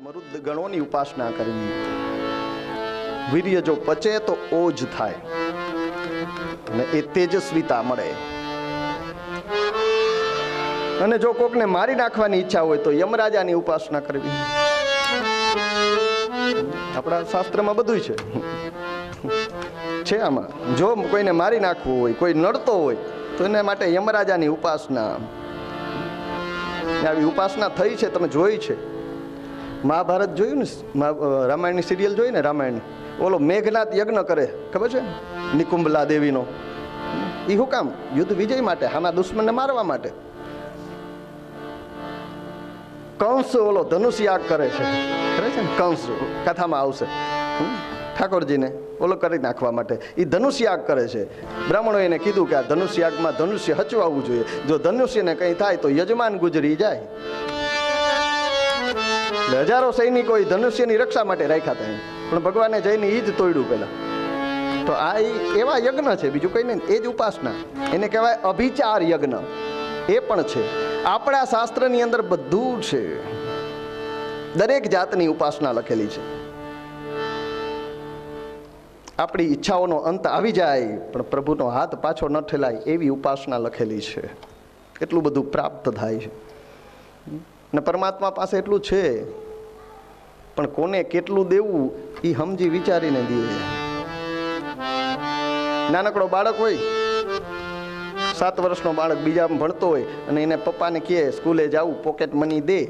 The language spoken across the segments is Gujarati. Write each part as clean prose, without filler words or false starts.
મરુદ ગણોની ઉપાસના કરવી. વીર્ય જો પચે તો ઓજ થાય અને એ તેજસ્વીતા મળે. અને જો કોકને મારી નાખવાની ઈચ્છા હોય તો યમરાજાની ઉપાસના કરવી. આપણા શાસ્ત્રમાં બધું છે આમાં. જો કોઈને મારી નાખવું હોય, કોઈ નડતો હોય તો એના માટે યમરાજાની ઉપાસના. આવી ઉપાસના થઈ છે, તમે જોઈ છે. મહાભારત જોયું ને, રામાયણની સિરિયલ જોઈ ને, રામાયણ. ઓલો મેઘનાથ યજ્ઞ કરે, ખબર છે? નિકુંભલા દેવીનો. એ શું કામ? યુદ્ધ વિજય માટે, હાના દુશ્મનને મારવા માટે. કંસ ઓલો ધનુષ યાગ કરે છે, ખરે છે ને? કંસ કથામાં આવશે. ઠાકોરજીને ઓલો કરી નાખવા માટે એ ધનુષ યાગ કરે છે. બ્રાહ્મણો એને કીધું કે આ ધનુષ યાગમાં ધનુષ્ય હચવાવું જોઈએ. જો ધનુષ્યને કંઈ થાય તો યજમાન ગુજરી જાય. હજારો સૈનિકો એ ધનુષ્યની રક્ષા માટે રાખ્યા હતા, પણ ભગવાને જઈને એ જ તોડ્યું પેલા. તો આ એવા યજ્ઞ છે, બીજું કઈ નહીં. એ જ ઉપાસના, એને કહેવાય અભિચાર યજ્ઞ. એ પણ છે આપણા શાસ્ત્રની અંદર, બધું છે. દરેક જાતની ઉપાસના લખેલી છે. આપણી ઈચ્છાઓનો અંત આવી જાય પણ પ્રભુનો હાથ પાછો ન ઠેલાય એવી ઉપાસના લખેલી છે. એટલું બધું પ્રાપ્ત થાય છે ને પરમાત્મા પાસે એટલું છે, પણ કોને કેટલું દેવું એ સમજી વિચારીને દે. નાનકડો બાળક હોય, 7 વર્ષનો બાળક બીજામાં ભણતો હોય અને એને પપ્પાને કહે સ્કૂલે જાવું, પોકેટ મની દે,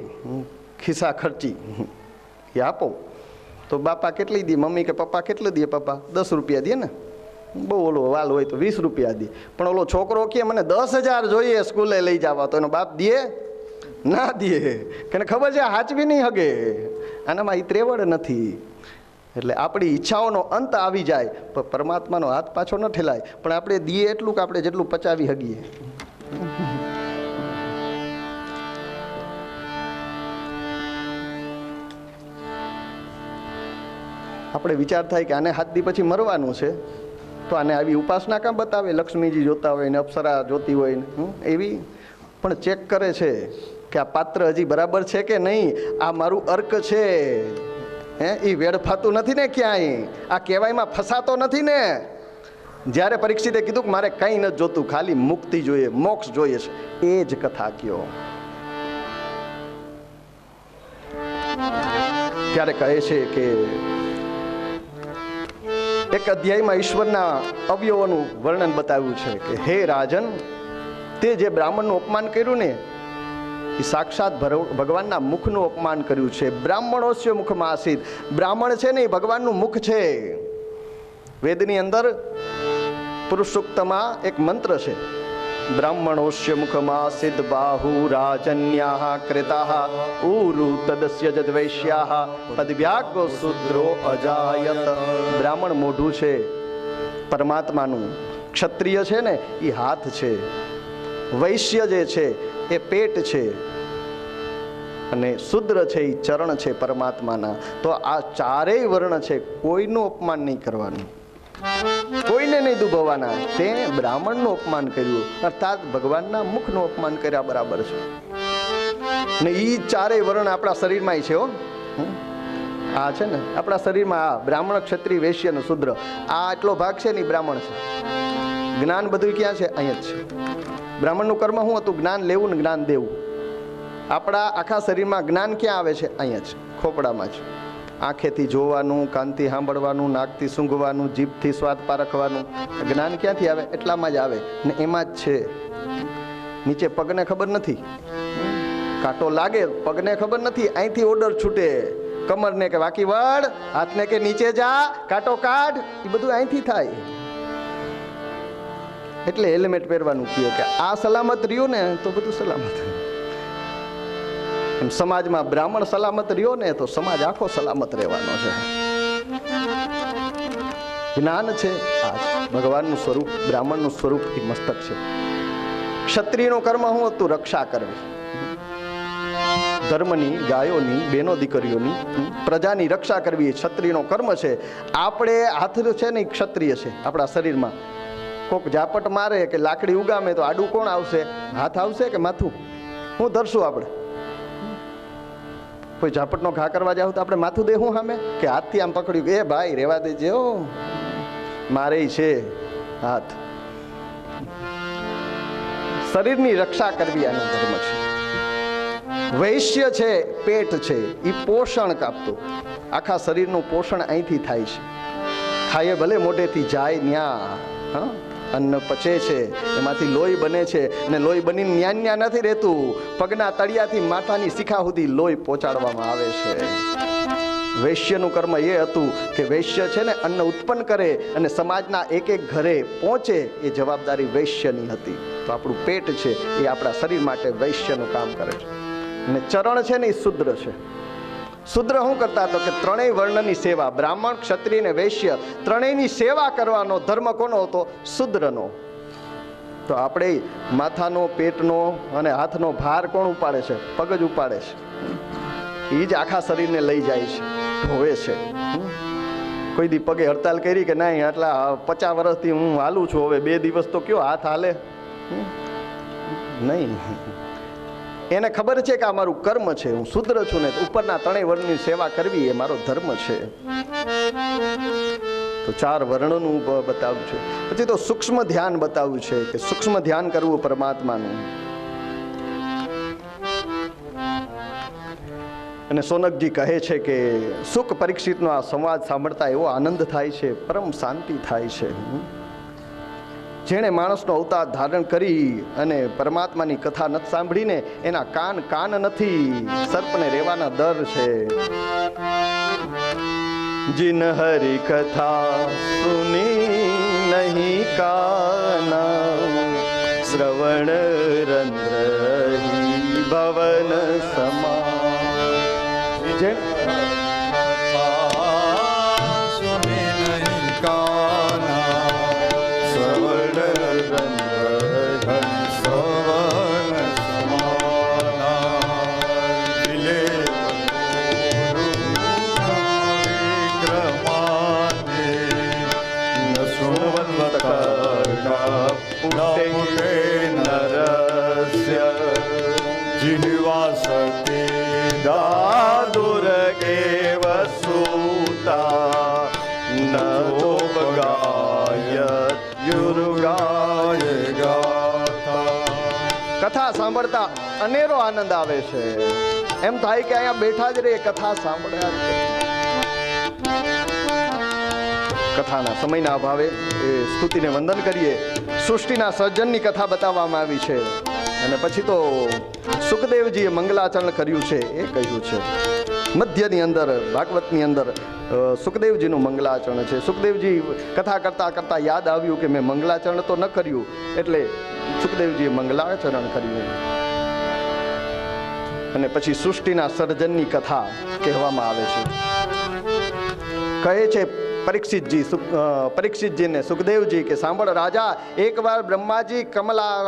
ખિસ્સા ખર્ચી એ આપો. તો બાપા કેટલી દે? મમ્મી કે પપ્પા કેટલું દે? પપ્પા 10 રૂપિયા દે ને. બહુ ઓલો વાલ હોય તો 20 રૂપિયા દે. પણ ઓલો છોકરો કે મને 10,000 જોઈએ સ્કૂલે લઈ જવા, તો એનો બાપ દે ના દે? કે ખબર છે હાચવી નહીં હગે. આનામાં એ ત્રેવડ નથી. એટલે આપણી ઈચ્છાઓનો અંત આવી જાય પણ પરમાત્માનો હાથ પાછો ન ઠેલાય. પણ આપણે દઈએ એટલું કે આપણે જેટલું પચાવી હગીએ. આપણે વિચાર થાય કે આને 7 દી પછી મરવાનું છે, તો આને આવી ઉપાસના કામ બતાવે? લક્ષ્મીજી જોતા હોય ને અપ્સરા જોતી હોય ને એવી. પણ ચેક કરે છે કે આ પાત્ર હજી બરાબર છે કે નહીં, આ મારું અર્ક છે, એ વેડફાતું નથી ને ક્યાંય, આ કહેવાયમાં ફસાતો નથી ને. જ્યારે પરીક્ષિતે કીધું કે મારે કંઈ નથી જોતું, ખાલી મુક્તિ જોઈએ, મોક્ષ જોઈએ છે, એ જ કથા કયો. ત્યારે કહે છે કે એક અધ્યાયમાં ઈશ્વરના અવયવોનું વર્ણન બતાવ્યું છે કે હે રાજન, તે જે બ્રાહ્મણનું અપમાન કર્યું ને એ સાક્ષાત ભગવાનના મુખનું અપમાન કર્યું છે. બ્રાહ્મણોસ્ય મુખમાં આસિત. બ્રાહ્મણ છે ને એ ભગવાનનું મુખ છે. વેદની અંદર પુરુષોક્તમાં એક મંત્ર છે, બ્રાહ્મણોસ્ય મુખમાં સિદ્ધ બાહુ રાજન્યા કૃતા ઉરુ તદસ્ય જદ્વૈશ્યા પદવ્યાગો શુદ્રો અજાયત. બ્રાહ્મણ મોઢું છે પરમાત્માનું, ક્ષત્રિય છે ને એ હાથ છે, વૈશ્ય જે છે એ પેટ છે, અને શુદ્ર છે એ ચરણ છે પરમાત્માના. તો આ ચારેય વર્ણ છે, કોઈનું અપમાન નહીં કરવાનું, કોઈને નહીં દુભવવાના. તે બ્રાહ્મણનું અપમાન કર્યું અર્થાત ભગવાનના મુખનું અપમાન કર્યા બરાબર છે. ને એ ચારેય વર્ણ આપણા શરીરમાં છે. આ છે ને આપણા શરીરમાં આ બ્રાહ્મણ, ક્ષત્રિય, વૈશ્ય અને શુદ્ર, આ આટલો ભાગ છે ને બ્રાહ્મણ છે. જ્ઞાન બધું ક્યાં છે? અહીંયા જ છે. બ્રાહ્મણનું કર્મ શું હતું? જ્ઞાન લેવું ને જ્ઞાન દેવું. આપણા આખા શરીરમાં જ્ઞાન ક્યાં આવે છે? અહીંયા જ, ખોપડામાં જ. આંખેથી જોવાનું, કાનથી સાંભળવાનું, નાકથી સૂંઘવાનું, જીભથી સ્વાદ પારખવાનું. જ્ઞાન ક્યાંથી આવે? એટલામાં જ આવે ને એમાં જ છે. નીચે પગને ખબર નથી, કાંટો લાગે પગને ખબર નથી, અહીંથી ઓર્ડર છૂટે કમરને કે વાકી વળ, હાથને કે નીચે જા, કાંટો કાઢ, એ બધું અહીંથી થાય. એટલે હેલ્મેટ પહેરવાનું કહ્યું કે આ સલામત રહ્યું ને તો બધું સલામત. એમ સમાજમાં બ્રાહ્મણ સલામત રહ્યો ને તો સમાજ આખો સલામત રહેવાનો છે. જ્ઞાન છે આ ભગવાનનું સ્વરૂપ, બ્રાહ્મણનું સ્વરૂપ એ મસ્તક છે. ક્ષત્રિયનું કર્મ શું હતું? રક્ષા કરવી, ધર્મની, ગાયોની, બેનો દીકરીઓની, પ્રજાની રક્ષા કરવી એ ક્ષત્રિયનો કર્મ છે. આપણે હાથ છે ને એ ક્ષત્રિય છે. આપણા શરીરમાં કોક ઝાપટ મારે કે લાકડી ઉગામે તો આડું કોણ આવશે? હાથ આવશે કે માથું? હું ધરશું આપણે? કોઈ ઝાપટનો ઘા કરવા જાવ તો આપણે માથું દેવું સામે, કે હાથથી આમ પકડ્યું કે એ ભાઈ રેવા દેજે, મારે છે હાથ. શરીરની રક્ષા કરવી આનો ધર્મ છે. વૈશ્ય છે, પેટ છે, એ પોષણ કાપતું. આખા શરીરનું પોષણ અહીંથી થાય છે. ખાઈએ ભલે મોઢેથી જાય ન્યા અન્ન પચે છે, એમાંથી લોહી બને છે, અને લોહી બનીને ન્યા નથી રહેતું, પગના તળિયાથી માથાની શિખા સુધી લોહી પહોંચાડવામાં આવે છે. વૈશ્યનું કર્મ એ હતું કે વૈશ્ય છે ને અન્ન ઉત્પન્ન કરે અને સમાજના એક એક ઘરે પહોંચે, એ જવાબદારી વૈશ્યની હતી. તો આપણું પેટ છે એ આપણા શરીર માટે વૈશ્યનું કામ કરે છે. અને ચરણ છે ને એ શુદ્ર છે. શુદ્ર શું કરતા હતો કે ત્રણેય વર્ણની સેવા, બ્રાહ્મણ, ક્ષત્રિય અને વૈશ્ય, ત્રણેયની સેવા કરવાનો ધર્મ કોનો હતો? શુદ્રનો. તો આપણે માથાનો, પેટનો અને હાથનો ભાર કોણ ઉપાડે છે? પગ જ ઉપાડે છે. એ જ આખા શરીરને લઈ જાય છે, ધોવે છે. કોઈ દી પગે હડતાલ કરી કે નહીં આટલા 50 વર્ષથી હું હાલું છું, હવે 2 દિવસ તો કયો હાથ હાલે? નહીં. એને ખબર છે કે આ મારું કર્મ છે, હું શુદ્ર છું ને ઉપરના ત્રણેય વર્ણની સેવા કરવી એ મારો ધર્મ છે. તો 4 વર્ણનું બતાવ્યું છે. પછી તો સૂક્ષ્મ ધ્યાન બતાવ્યું છે કે સૂક્ષ્મ ધ્યાન કરવું પરમાત્માનું. અને સોનકજી કહે છે કે સુખ પરીક્ષિતનો આ સંવાદ સાંભળતા એવો આનંદ થાય છે, પરમ શાંતિ થાય છે. જેણે માણસનો અવતાર ધારણ કરી અને પરમાત્માની કથા નથી સાંભળીને એના કાન નથી, સર્પને રહેવાના દર છે. जिन हरि कथा सुनी नहीं काना श्रवण रंध्र ही भवन समा। सुनी नहीं काना श्रवण रंध्र सवन समाना। दिले जिह्वासते दादुरगेव सूता नोपगायत्युर्गाय गाथा। કથા સાંભળતા અનેરો આનંદ આવે છે. એમ થાય કે અહીંયા બેઠા જ રે કથા સાંભળ્યા છે. કથાના સમયના અભાવે એ સ્તુતિને વંદન કરીએ. સૃષ્ટિના સર્જનની કથા બતાવવામાં આવી છે અને પછી તો સુખદેવજીએ મંગલાચરણ કર્યું છે એ કહ્યું છે. મધ્યની અંદર ભાગવતની અંદર સુખદેવજીનું મંગલાચરણ છે. સુખદેવજી કથા કરતા કરતા યાદ આવ્યું કે મેં મંગલાચરણ તો ન કર્યું, એટલે સુખદેવજીએ મંગલાચરણ કર્યું અને પછી સૃષ્ટિના સર્જનની કથા કહેવામાં આવે છે. કહે છે પરીક્ષિતજીને સુખદેવજી કે સાંભળ રાજા, એકવાર બ્રહ્માજી કમળના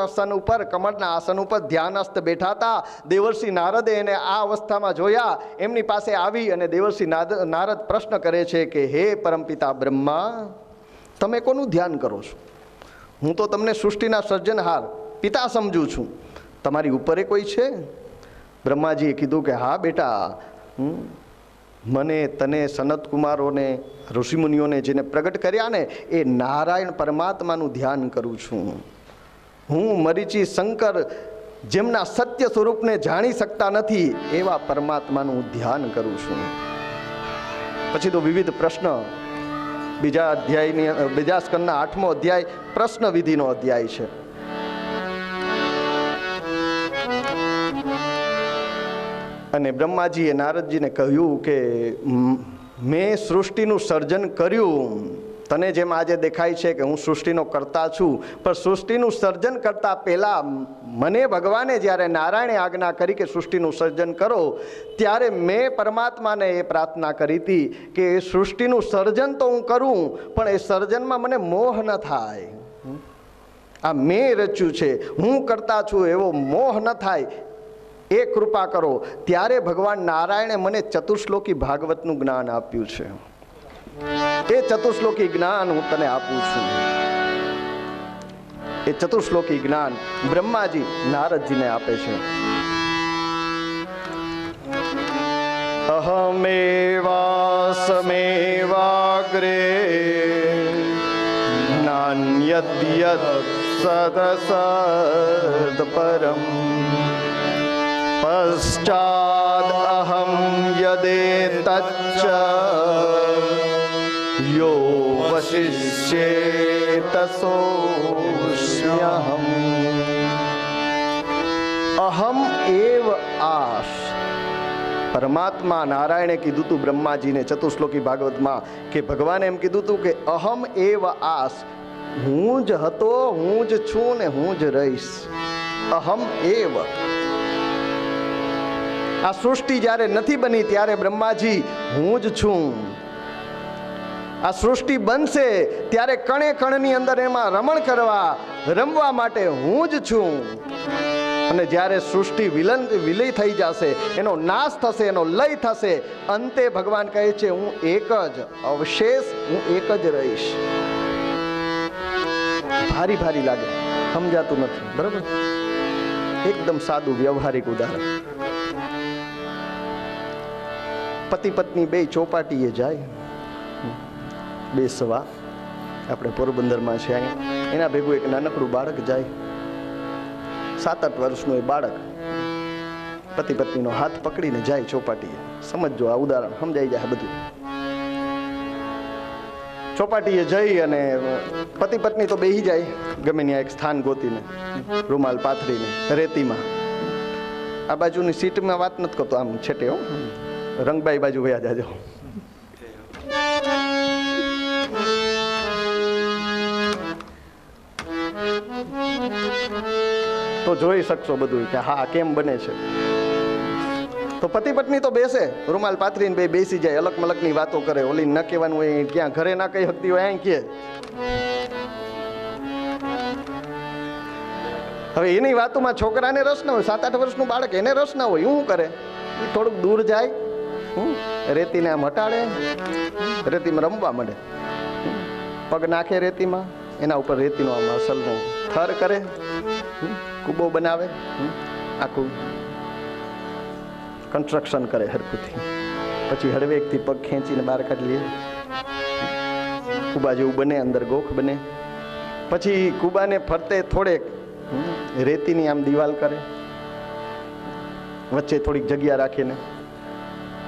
આસન ઉપર ધ્યાનસ્થ બેઠા હતા. દેવર્ષિ નારદે એને આ અવસ્થામાં જોયા. એમની પાસે આવી અને દેવર્ષિ નારદ પ્રશ્ન કરે છે કે હે પરમપિતા બ્રહ્મા, તમે કોનું ધ્યાન કરો છો? હું તો તમને સૃષ્ટિના સર્જનહાર પિતા સમજું છું, તમારી ઉપરે કોઈ છે? બ્રહ્માજીએ કીધું કે હા બેટા, મને તને સનત કુમારોને ઋષિમુનિઓને જેને પ્રગટ કર્યા ને એ નારાયણ પરમાત્માનું ધ્યાન કરું છું. હું મરીચી શંકર જેમના સત્ય સ્વરૂપને જાણી શકતા નથી એવા પરમાત્માનું ધ્યાન કરું છું. પછી તો વિવિધ પ્રશ્ન, બીજા સ્કંદના 8મો અધ્યાય પ્રશ્ન વિધિનો અધ્યાય છે. અને બ્રહ્માજીએ નારદજીને કહ્યું કે મેં સૃષ્ટિનું સર્જન કર્યું. તને જેમ આજે દેખાય છે કે હું સૃષ્ટિનો કર્તા છું, પણ સૃષ્ટિનું સર્જન કરતા પહેલા મને ભગવાને જ્યારે નારાયણે આજ્ઞા કરી કે સૃષ્ટિનું સર્જન કરો, ત્યારે મેં પરમાત્માને એ પ્રાર્થના કરી હતી કે એ સૃષ્ટિનું સર્જન તો હું કરું, પણ એ સર્જનમાં મને મોહ ન થાય. આ મેં રચ્યું છે, હું કરતા છું એવો મોહ ન થાય, એ કૃપા કરો. ત્યારે ભગવાન નારાયણે મને ચતુશ્લોકી ભાગવતનું જ્ઞાન આપ્યું છે. એ ચતુશ્લોકી જ્ઞાન હું તને આપું છું. એ ચતુશ્લોકી જ્ઞાન બ્રહ્માજી નારદજીને આપે છે. અહમેવાસમેવાગ્રે નાન્યદ્યત સદસદ પરમ પશ્ચાદ અહમ યદેતચ્ચ યો વશિષ્યેત સોऽસ્મ્યહમ. અહમ એવ આસ. પરમાત્મા નારાયણે કીધું તું બ્રહ્માજીને ચતુશ્લોકી ભાગવતમાં કે ભગવાને એમ કીધું તું કે અહમ એવ આસ, હું જ હતો, હું જ છું ને હું જ રહીશ. અહમ એવ. આ સૃષ્ટિ જ્યારે નથી બની ત્યારે બ્રહ્માજી હું જ છું. આ સૃષ્ટિ બનશે ત્યારે કણે કણની અંદર એમાં રમવા માટે હું જ છું. અને જ્યારે સૃષ્ટિ વિલય થઈ જશે, એનો નાશ થશે, એનો લય થશે, અંતે ભગવાન કહે છે હું એક જ અવશેષ, હું એક જ રહીશ. ભારી ભારી લાગે, સમજાતું નથી, બરાબર? એકદમ સાદું વ્યવહારિક ઉદાહરણ. પતિ પત્ની બે ચોપાટીએ જાય, બેસવા. આપણે પોરબંદરમાં છે અહીંયા, એના ભેગું એક નાનકડું બાળક જાય, 7-8 વર્ષનું એ બાળક પતિ પત્નીનો હાથ પકડીને જાય ચોપાટીએ. સમજો, આ ઉદાહરણ સમજાઈ જાય બધું. ચોપાટીએ જઈ અને પતિ પત્ની તો બેસી જાય, ગમે ત્યાં એક સ્થાન ગોતીને, રૂમાલ પાથરીને રેતીમાં. આ બાજુની સીટમાં વાત નથી કરતો, આમ છેટે હો, રંગબાઈ બાજુ વયા જાજો. તો જોઈ શકશો બધું કે હા કેમ બને છે. તો પતિ પત્ની તો બેસે, રૂમાલ પાથરીને બે બેસી જાય, અલગ મલકની વાતો કરે. ઓલી ન કહેવાનું હોય ક્યાં ઘરે ના કહી શકતી હોય અહીં કે. હવે એની વાતોમાં છોકરાને રસ ના હોય, 7-8 વર્ષનું બાળક, એને રસ ના હોય. શું કરે? એ થોડુંક દૂર જાય, રેતીને આમ હટાડે, રેતીમાં રમવા માંડે, પગ નાખે રેતીમાં, એના ઉપર રેતીનો આમ અસલનો થર કરે, કૂબો બનાવે, આખું કન્સ્ટ્રક્શન કરે હરખુથી. પછી હળવેકથી પગ ખેંચીને બહાર કાઢી લે, કૂબા જેવું બને, અંદર ગોખ બને. પછી કૂબાને ફરતે થોડેક રેતીની આમ દિવાલ કરે, વચ્ચે થોડીક જગ્યા રાખીને.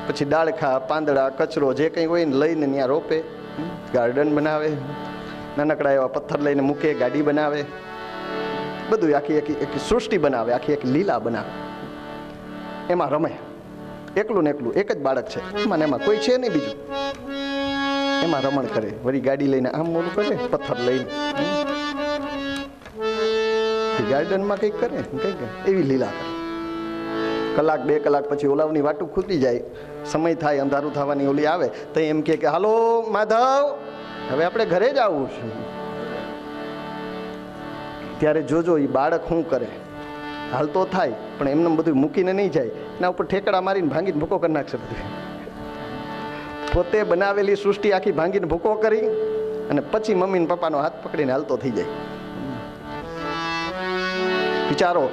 પછી ડાળખા, પાંદડા, કચરો જે કંઈ હોય ને લઈને ત્યાં રોપે, ગાર્ડન બનાવે, નાનકડા એવા પથ્થર લઈને મૂકે, ગાડી બનાવે, બધું આખી સૃષ્ટિ બનાવે, આખી લીલા બનાવે. એમાં રમે, એકલું ને એકલું, એક જ બાળક છે એમાં, કોઈ છે નહીં બીજું. એમાં રમણ કરે, વળી ગાડી લઈને આમ મોડું કરે, પથ્થર લઈને ગાર્ડનમાં કંઈક કરે, કંઈક એવી લીલા કરે. 1-2 કલાક પછી ઓલાવની વાટું ખૂટી જાય, સમય થાય, અંધારું થવાની ઓલી આવે તો એમ કે હાલો માધવ, હવે આપણે ઘરે જ આવવું છે. ત્યારે જોજો એ બાળક શું કરે. હાલતો થાય પણ એમને બધું મૂકીને નહીં જાય, એના ઉપર ઠેકડા મારીને ભાંગીને ભૂકો કરી નાખશે. બધું પોતે બનાવેલી સૃષ્ટિ આખી ભાંગીને ભૂકો કરી અને પછી મમ્મી ને પપ્પાનો હાથ પકડીને હાલતો થઈ જાય. વિચારો,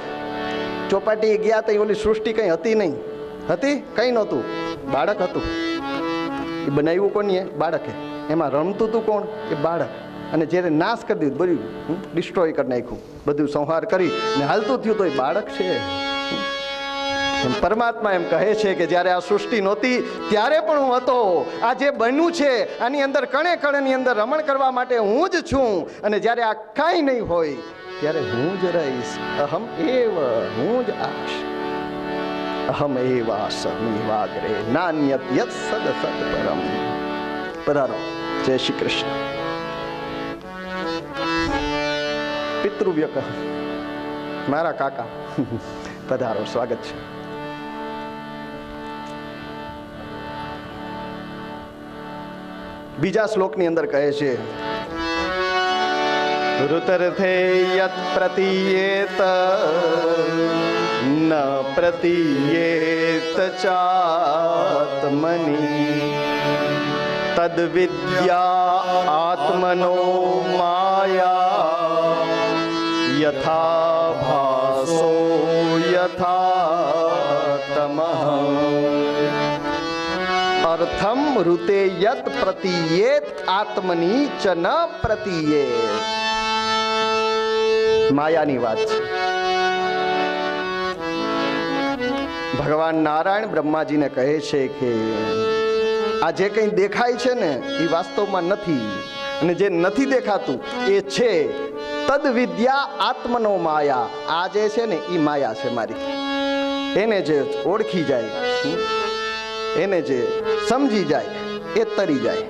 ચોપાટી ગયા તો ઓલી સૃષ્ટિ કઈ હતી નહીં, હતી કઈ નહોતું, બાળક હતું. એ બનાવ્યું કોને? બાળકે. એમાં રમતું હતું કોણ? એ બાળક. અને જ્યારે નાશ કરી દીધું, બધું ડિસ્ટ્રોય કરી નાખ્યું, બધું સંહાર કરી ને હાલતું થયું તો એ બાળક છે. એમ પરમાત્મા એમ કહે છે કે જ્યારે આ સૃષ્ટિ નહોતી ત્યારે પણ હું હતો. આ જે બન્યું છે આની અંદર કણે કણની અંદર રમણ કરવા માટે હું જ છું. અને જ્યારે આ કાંઈ નહીં હોય ત્યારે હું જ રહીશ. અહમ એવ, હું જ આશ. અહમ એવાસમેવાગ્રે નાન્યત યત સદ સદ પરમ. પધારો. જય શ્રી કૃષ્ણ. પિતૃવ્યક મારા કાકા, પધારો, સ્વાગત છે. બીજા શ્લોકની અંદર કહે છે, ઋતર્થે યત પ્રતીયેત ન પ્રતીયેત ચાત્મની તદ વિદ્યા આત્મનો માયા યથા ભાસો યથા તમઃ. અર્થમ ઋતે યત પ્રતીયેત આત્મની ચ ન પ્રતીયેત. માયાની વાત છે. ભગવાન નારાયણ બ્રહ્માજીને કહે છે કે આ જે કંઈ દેખાય છે ને એ વાસ્તવમાં નથી, અને જે નથી દેખાતું એ છે. તદ વિદ્યા આત્મનો માયા. આ જે છે ને એ માયા છે મારી. એને જે ઓળખી જાય, એને જે સમજી જાય એ તરી જાય.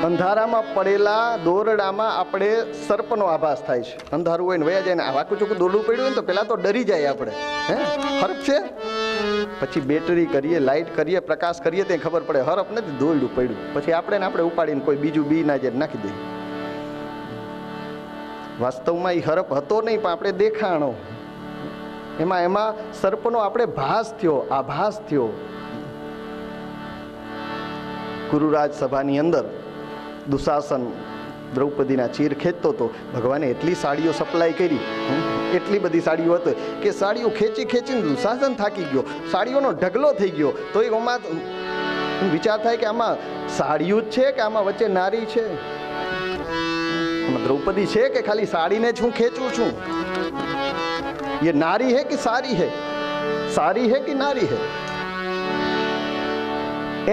અંધારામાં પડેલા દોરડામાં આપણે સર્પનો આભાસ થાય છે. અંધારું હોય ને વયા જાય ને આખું ચોખ્ખું દોરડું પડ્યું હોય ને તો પેલા તો ડરી જાય આપણે. હરફ છે, પછી બેટરી કરીએ, લાઇટ કરીએ, પ્રકાશ કરીએ તે ખબર પડે હરફ નથી, દોરડું પડ્યું. પછી આપણે ઉપાડીને કોઈ બીજું બી ના જાય નાખી દઈએ. વાસ્તવમાં એ હરફ હતો નહીં, પણ આપણે દેખાણો. એમાં સર્પનો આપણે ભાસ થયો, આભાસ થયો. ગુરુરાજ સભાની અંદર દુશાસન દ્રૌપદીના ચીર ખેંચતો હતો. ભગવાને એટલી સાડીઓ સપ્લાય કરી, એટલી બધી સાડીઓ હતી કે સાડીઓ ખેંચી ખેંચીને દુશાસન થાકી ગયો, સાડીઓનો ઢગલો થઈ ગયો. તો એમાં વિચાર થાય કે આમાં સાડીઓ જ છે કે આમાં વચ્ચે નારી છે, આમાં દ્રૌપદી છે કે ખાલી સાડીને જ હું ખેંચું છું? ये नारी है कि सारी है, सारी है कि नारी है?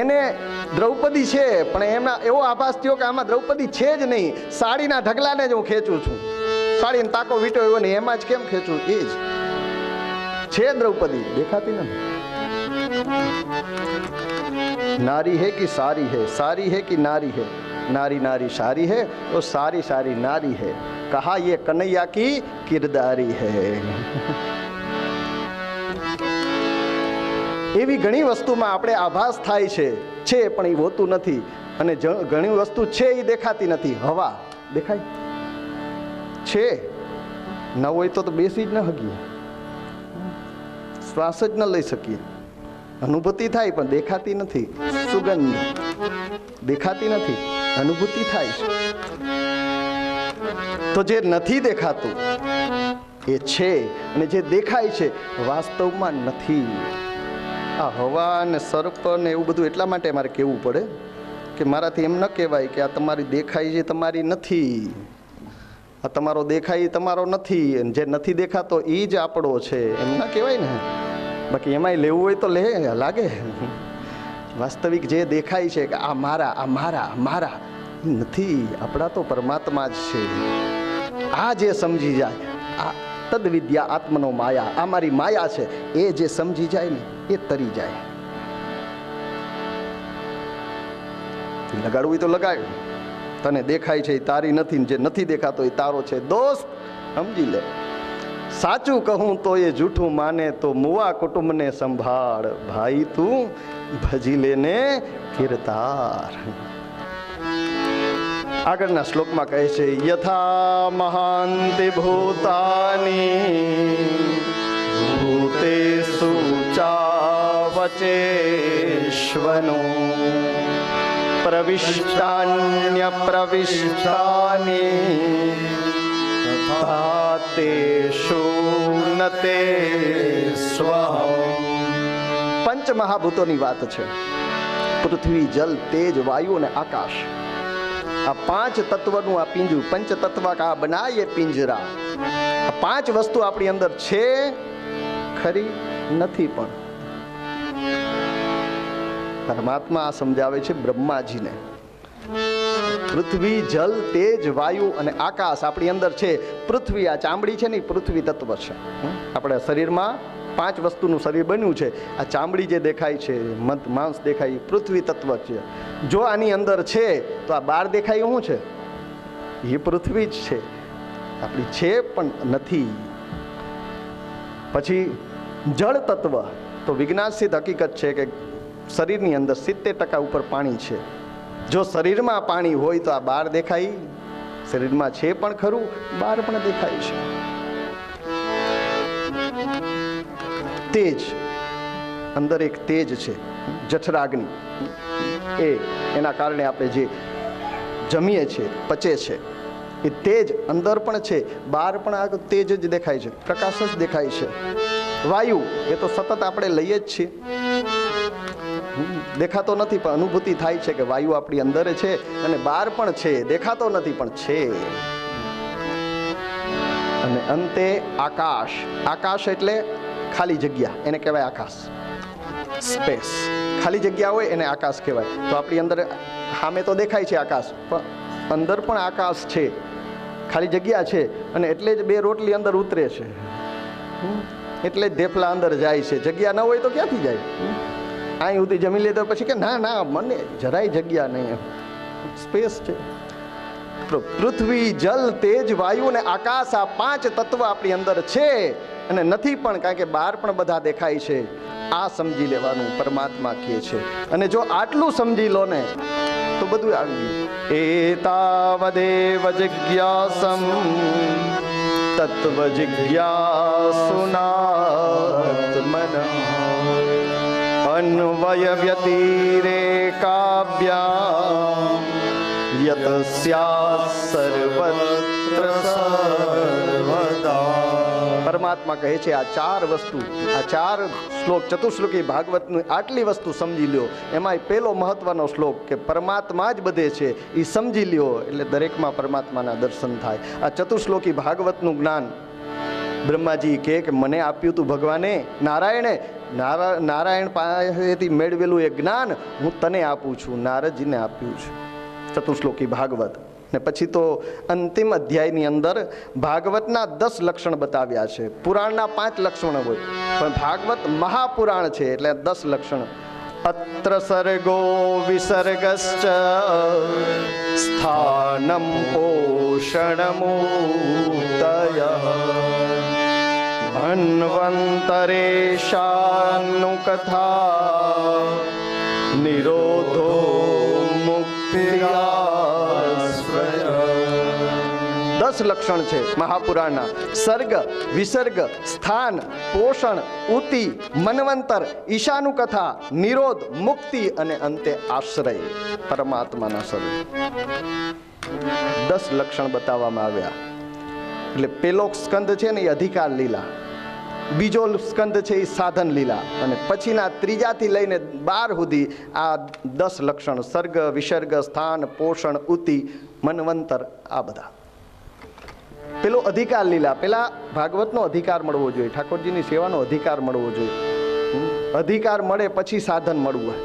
એને દ્રૌપદી છે, પણ એમાં એવો આભાસ થયો કે આમાં દ્રૌપદી છે જ નહીં, સાડીના ઢગલાને જ હું ખેંચું છું. સાડીને તાકો વીટો એવો નહીં, એમાં જ કેમ ખેંચું? એ જ છે દ્રૌપદી, દેખાતી નથી. नारी है कि सारी है, सारी है कि नारी है, नारी नारी सारी है और सारी सारी नारी है. कहा ये कन्हैया की किरदारी है. એવી ઘણી વસ્તુમાં આપણે આભાસ થાય છે પણ એ હોતું નથી. અને ઘણી વસ્તુ છે એ દેખાતી નથી. હવા દેખાય છે, ન હોય તો બેસી જ ન શકીએ, શ્વાસ જ ન લઈ શકીએ. અનુભૂતિ થાય પણ દેખાતી નથી. સુગંધ દેખાતી નથી, અનુભૂતિ થાય છે. તો જે નથી દેખાતું એ છે, અને જે દેખાય છે વાસ્તવમાં નથી. આ હવા ને સર્પ ને એવું બધું એટલા માટે મારે કહેવું પડે કે મારાથી એમ ન કહેવાય કે આ તમારી દેખાય છે તમારી નથી, આ તમારો દેખાય તમારો નથી, જે નથી દેખાતો એ જ આપણો છે, એમ ના કહેવાય ને. બાકી એમાંય લેવું હોય તો લે, લાગે. વાસ્તવિક જે દેખાય છે કે આ મારા, આ મારા, મારા નથી, આપણા તો પરમાત્મા જ છે. આ જે સમજી જાય, આ તદ વિદ્યા આત્મનો માયા, આ મારી માયા છે, એ જે સમજી જાય ને એ તરી જાય. લગાડવું તો લગાડ, તને દેખાય છે એ તારી નથી, જે નથી દેખાતો એ તારો છે. દોસ્ત સમજી લે. સાચું કહું તો એ જૂઠું માને તો મુવા કુટુંબને સંભાળ, ભાઈ તું ભજી લેને કીર્તાર. આગળના શ્લોકમાં કહે છે યથા મહાંતિ ભૂતાની ભૂતેષુ ચાવચેશ્વનો પ્રવિષ્ટાન્ય પ્રવિષ્ટાની તથા તેષુ નતે સ્વહં. પંચ મહાભૂતોની વાત છે. પૃથ્વી, જલ, તેજ, વાયુ અને આકાશ. આ પાંચ તત્વનું આ પિંજરું, પંચ તત્વ કા બનાયે પિંજરા. આ પાંચ વસ્તુ આપણી અંદર છે ખરી, નથી પણ. પરમાત્મા આ સમજાવે છે બ્રહ્માજીને. પૃથ્વી, જલ, તેજ, વાયુ અને આકાશ આપણી અંદર છે. પૃથ્વી, આ ચામડી છે ને એ પૃથ્વી તત્વ છે. આપણા શરીરમાં પાંચ વસ્તુનું શરીર બન્યું છે. આ ચામડી જે દેખાય છે, માંસ દેખાય, પૃથ્વી તત્વ છે. જો આની અંદર છે તો આ બહાર દેખાય શું છે? એ પૃથ્વી જ છે. આપણી છે પણ નથી. પછી જળ તત્વ, તો વિજ્ઞાન સિદ્ધ હકીકત છે કે શરીરની અંદર 70% ઉપર પાણી છે. જો શરીરમાં પાણી હોય તો આ બહાર દેખાય, શરીરમાં છે પણ ખરું, બહાર પણ દેખાય છે. તેજ, અંદર એક તેજ છે, જઠરાગ્નિ. એના કારણે આપણે જે જમીએ છીએ, પચે છે, એ તેજ અંદર પણ છે, બહાર પણ આ તેજ જ દેખાય છે, પ્રકાશ જ દેખાય છે. વાયુ એ તો સતત આપણે લઈએ જ છીએ, દેખાતો નથી પણ અનુભૂતિ થાય છે કે વાયુ આપણી અંદર છે અને બહાર પણ છે, દેખાતો નથી પણ છે. અને અંતે આકાશ. આકાશ એટલે ખાલી જગ્યા, એને કહેવાય આકાશ, સ્પેસ. ખાલી જગ્યા હોય એને આકાશ કહેવાય. તો આપણી અંદર સામે તો દેખાય છે આકાશ, પણ અંદર પણ આકાશ છે, ખાલી જગ્યા છે. અને એટલે જ 2 રોટલી અંદર ઉતરે છે, એટલે જ ઢેફલા અંદર જાય છે. જગ્યા ન હોય તો ક્યાંથી જાય? અહીં સુધી જમી લે તો પછી કે ના ના મને જરાય જગ્યા નહીં, સ્પેસ છે. પૃથ્વી, જલ, તેજ, વાયુ અને આકાશ, આ 5 તત્વ આપણી અંદર છે અને નથી પણ, કારણ કે બહાર પણ બધા દેખાય છે. આ સમજી લેવાનું પરમાત્મા કહે છે. અને જો આટલું સમજી લો ને તો બધું આવી ગયું. એતાવદેવ જિજ્ઞાસમ તત્વ જિજ્ઞાસુનાત્મન અન્વય વ્યતિરેકાભ્યામ યતસ્યા સર્વત્ર સર્વદા. પરમાત્મા કહે છે આ 4 વસ્તુ, આ 4 શ્લોક ચતુશ્લોકી ભાગવતની આટલી વસ્તુ સમજી લ્યો. એમાં પહેલો મહત્વનો શ્લોક કે પરમાત્મા જ બધે છે એ સમજી લ્યો એટલે દરેકમાં પરમાત્માના દર્શન થાય. આ ચતુશ્લોકી ભાગવતનું જ્ઞાન બ્રહ્માજી કહે કે મને આપ્યું તું ભગવાને, નારાયણ પાસેથી મેળવેલું એ જ્ઞાન હું તને આપું છું, નારદજીને આપ્યું છે. ચતુશ્લોકી ભાગવત. ને પછી તો અંતિમ અધ્યાયની અંદર ભાગવતના 10 લક્ષણ બતાવ્યા છે. પુરાણના 5 લક્ષણો હોય, પણ ભાગવત મહાપુરાણ છે એટલે 10 લક્ષણ. અત્ર સર્ગો વિસર્ગશ્ચ સ્થાનમ પોષણમૂર્તયઃ ધન્વંતરેશાનુકથા નિરોધો મુક્તિરાશ્રય. 10 લક્ષણ છે મહાપુરાણના. સર્ગ, વિસર્ગ, સ્થાન, પોષણ, ઉતિ, મન્વંતર, ઈશાનુકથા, નિરોધ, મુક્તિ અને અંતે આશ્રય, પરમાત્માના સ્વરૂપ. 10 લક્ષણ બતાવવામાં આવ્યા. એટલે પેલો સ્કંદ છે ને એ અધિકાર લીલા, બીજો સ્કંદ છે એ સાધન લીલા, અને પછીના 3થી લઈને 12 સુધી આ 10 લક્ષણ સર્ગ, વિસર્ગ, સ્થાન, પોષણ, ઉતિ, મન્વંતર, આ બધા. પેલો અધિકાર લીલા, પેલા ભાગવતનો અધિકાર મળવો જોઈએ, ઠાકોરજીની સેવાનો અધિકાર મળવો જોઈએ. અધિકાર મળે પછી સાધન મળવું.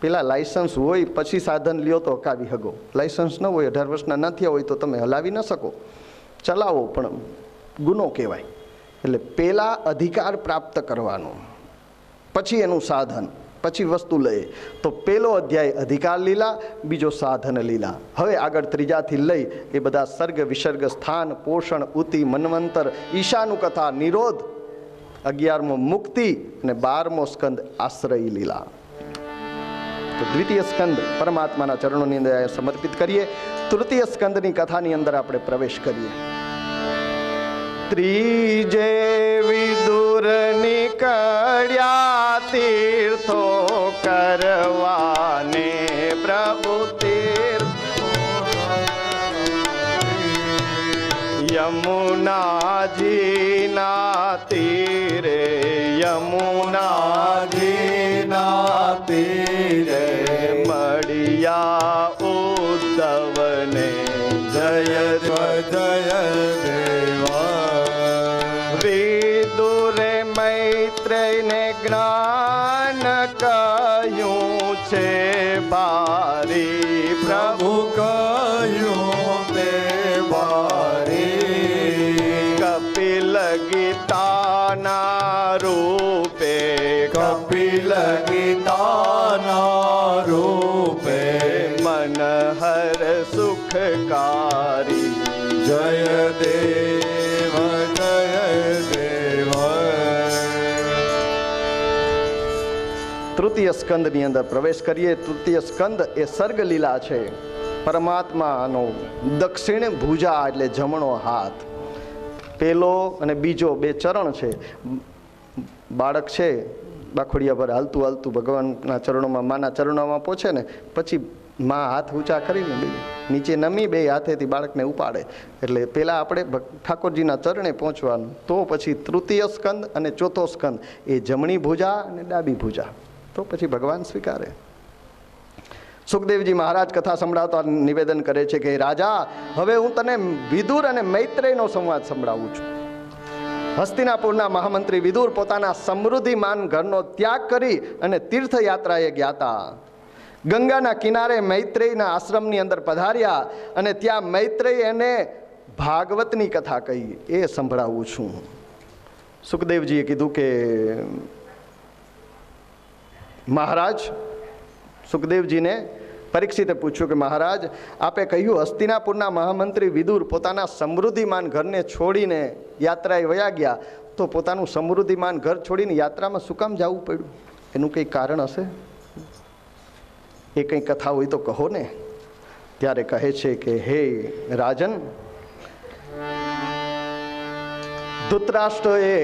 પેલા લાયસન્સ હોય પછી સાધન લ્યો તો હકાવી હગો. લાયસન્સ ન હોય, 18 વર્ષના ન થયા હોય તો તમે હલાવી ન શકો. ચલાવો પણ ગુનો કહેવાય. એટલે પેલા અધિકાર પ્રાપ્ત કરવાનો, પછી એનું સાધન, પછી વસ્તુ લઈએ. તો પેલો અધ્યાય અધિકાર લીલા, બીજો સાધન લીલા. હવે આગળ 3થી લઈ એ બધા સર્ગ, વિસર્ગ, સ્થાન, પોષણ, ઉતિ, મન્વંતર, ઈશાનુકથા, નિરોધ, 11મો મુક્તિ અને 12મો સ્કંદ આશ્રય લીલા. તો દ્વિતીય સ્કંદ પરમાત્માના ચરણોની અંદર સમર્પિત કરીએ. તૃતીય સ્કંદની કથાની અંદર આપણે પ્રવેશ કરીએ. ત્રીજે વિદુર નીકળ્યા તીર્થો કરવાને, પ્રભુ તીર્થો યમુનાજીના તીરે, યમુનાજીના તીરે મળ્યા ઉદ્ધવને. જય જય વિદુરે મૈત્રેયને જ્ઞાન કહ્યું છે બારી, પ્રભુ કહ્યું તે બારી. કપિલ ગીતાના રૂપે, કપિલ ગીતાના રૂપે મનહર સુખકારી. જય દેવ જય દેવ. તૃતીય સ્કંદની અંદર પ્રવેશ કરીએ. તૃતીય સ્કંદ એ સર્ગ લીલા છે. પરમાત્માનો દક્ષિણ ભુજા એટલે જમણો હાથ, પેલો અને બીજો 2 ચરણ છે. બાળક છે બાખોડિયા પર હાલતું હાલતું ભગવાનના ચરણોમાં, માના ચરણોમાં પહોંચે ને પછી માં હાથ ઊંચા કરીને નીચે નમી બે હાથેથી બાળકને ઉપાડે. એટલે પહેલાં આપણે ઠાકોરજીના ચરણે પહોંચવાનું, તો પછી તૃતીય સ્કંદ અને ચોથો સ્કંદ એ જમણી ભુજા અને ડાબી ભુજા, તો પછી ભગવાન સ્વીકારે. સુખદેવજી મહારાજ કથા સંભળાવતા નિવેદન કરે છે કે રાજા, હવે હું તને વિદુર અને મૈત્રેયનો સંવાદ સંભળાવું છું. હસ્તિનાપુરના મહામંત્રી વિદુર પોતાના સમૃદ્ધિમાન ઘરનો ત્યાગ કરી અને તીર્થયાત્રાએ ગયા હતા. ગંગાના કિનારે મૈત્રેયના આશ્રમની અંદર પધાર્યા અને ત્યાં મૈત્રેય એને ભાગવતની કથા કહી. એ સંભળાવું છું. સુખદેવજીએ કીધું કે મહારાજ, સુખદેવજીને પરીક્ષિતે પૂછ્યું કે મહારાજ, આપે કહ્યું હસ્તિનાપુરના મહામંત્રી વિદુર પોતાના સમૃદ્ધિમાન ઘરને છોડીને યાત્રાએ વયા ગયા, તો પોતાનું સમૃદ્ધિમાન ઘર છોડીને યાત્રામાં શું કામ જવું પડ્યું? એનું કંઈ કારણ હશે? એ કંઈ કથા હોય તો કહો ને. ત્યારે કહે છે કે હે રાજન, ધૃતરાષ્ટ્રએ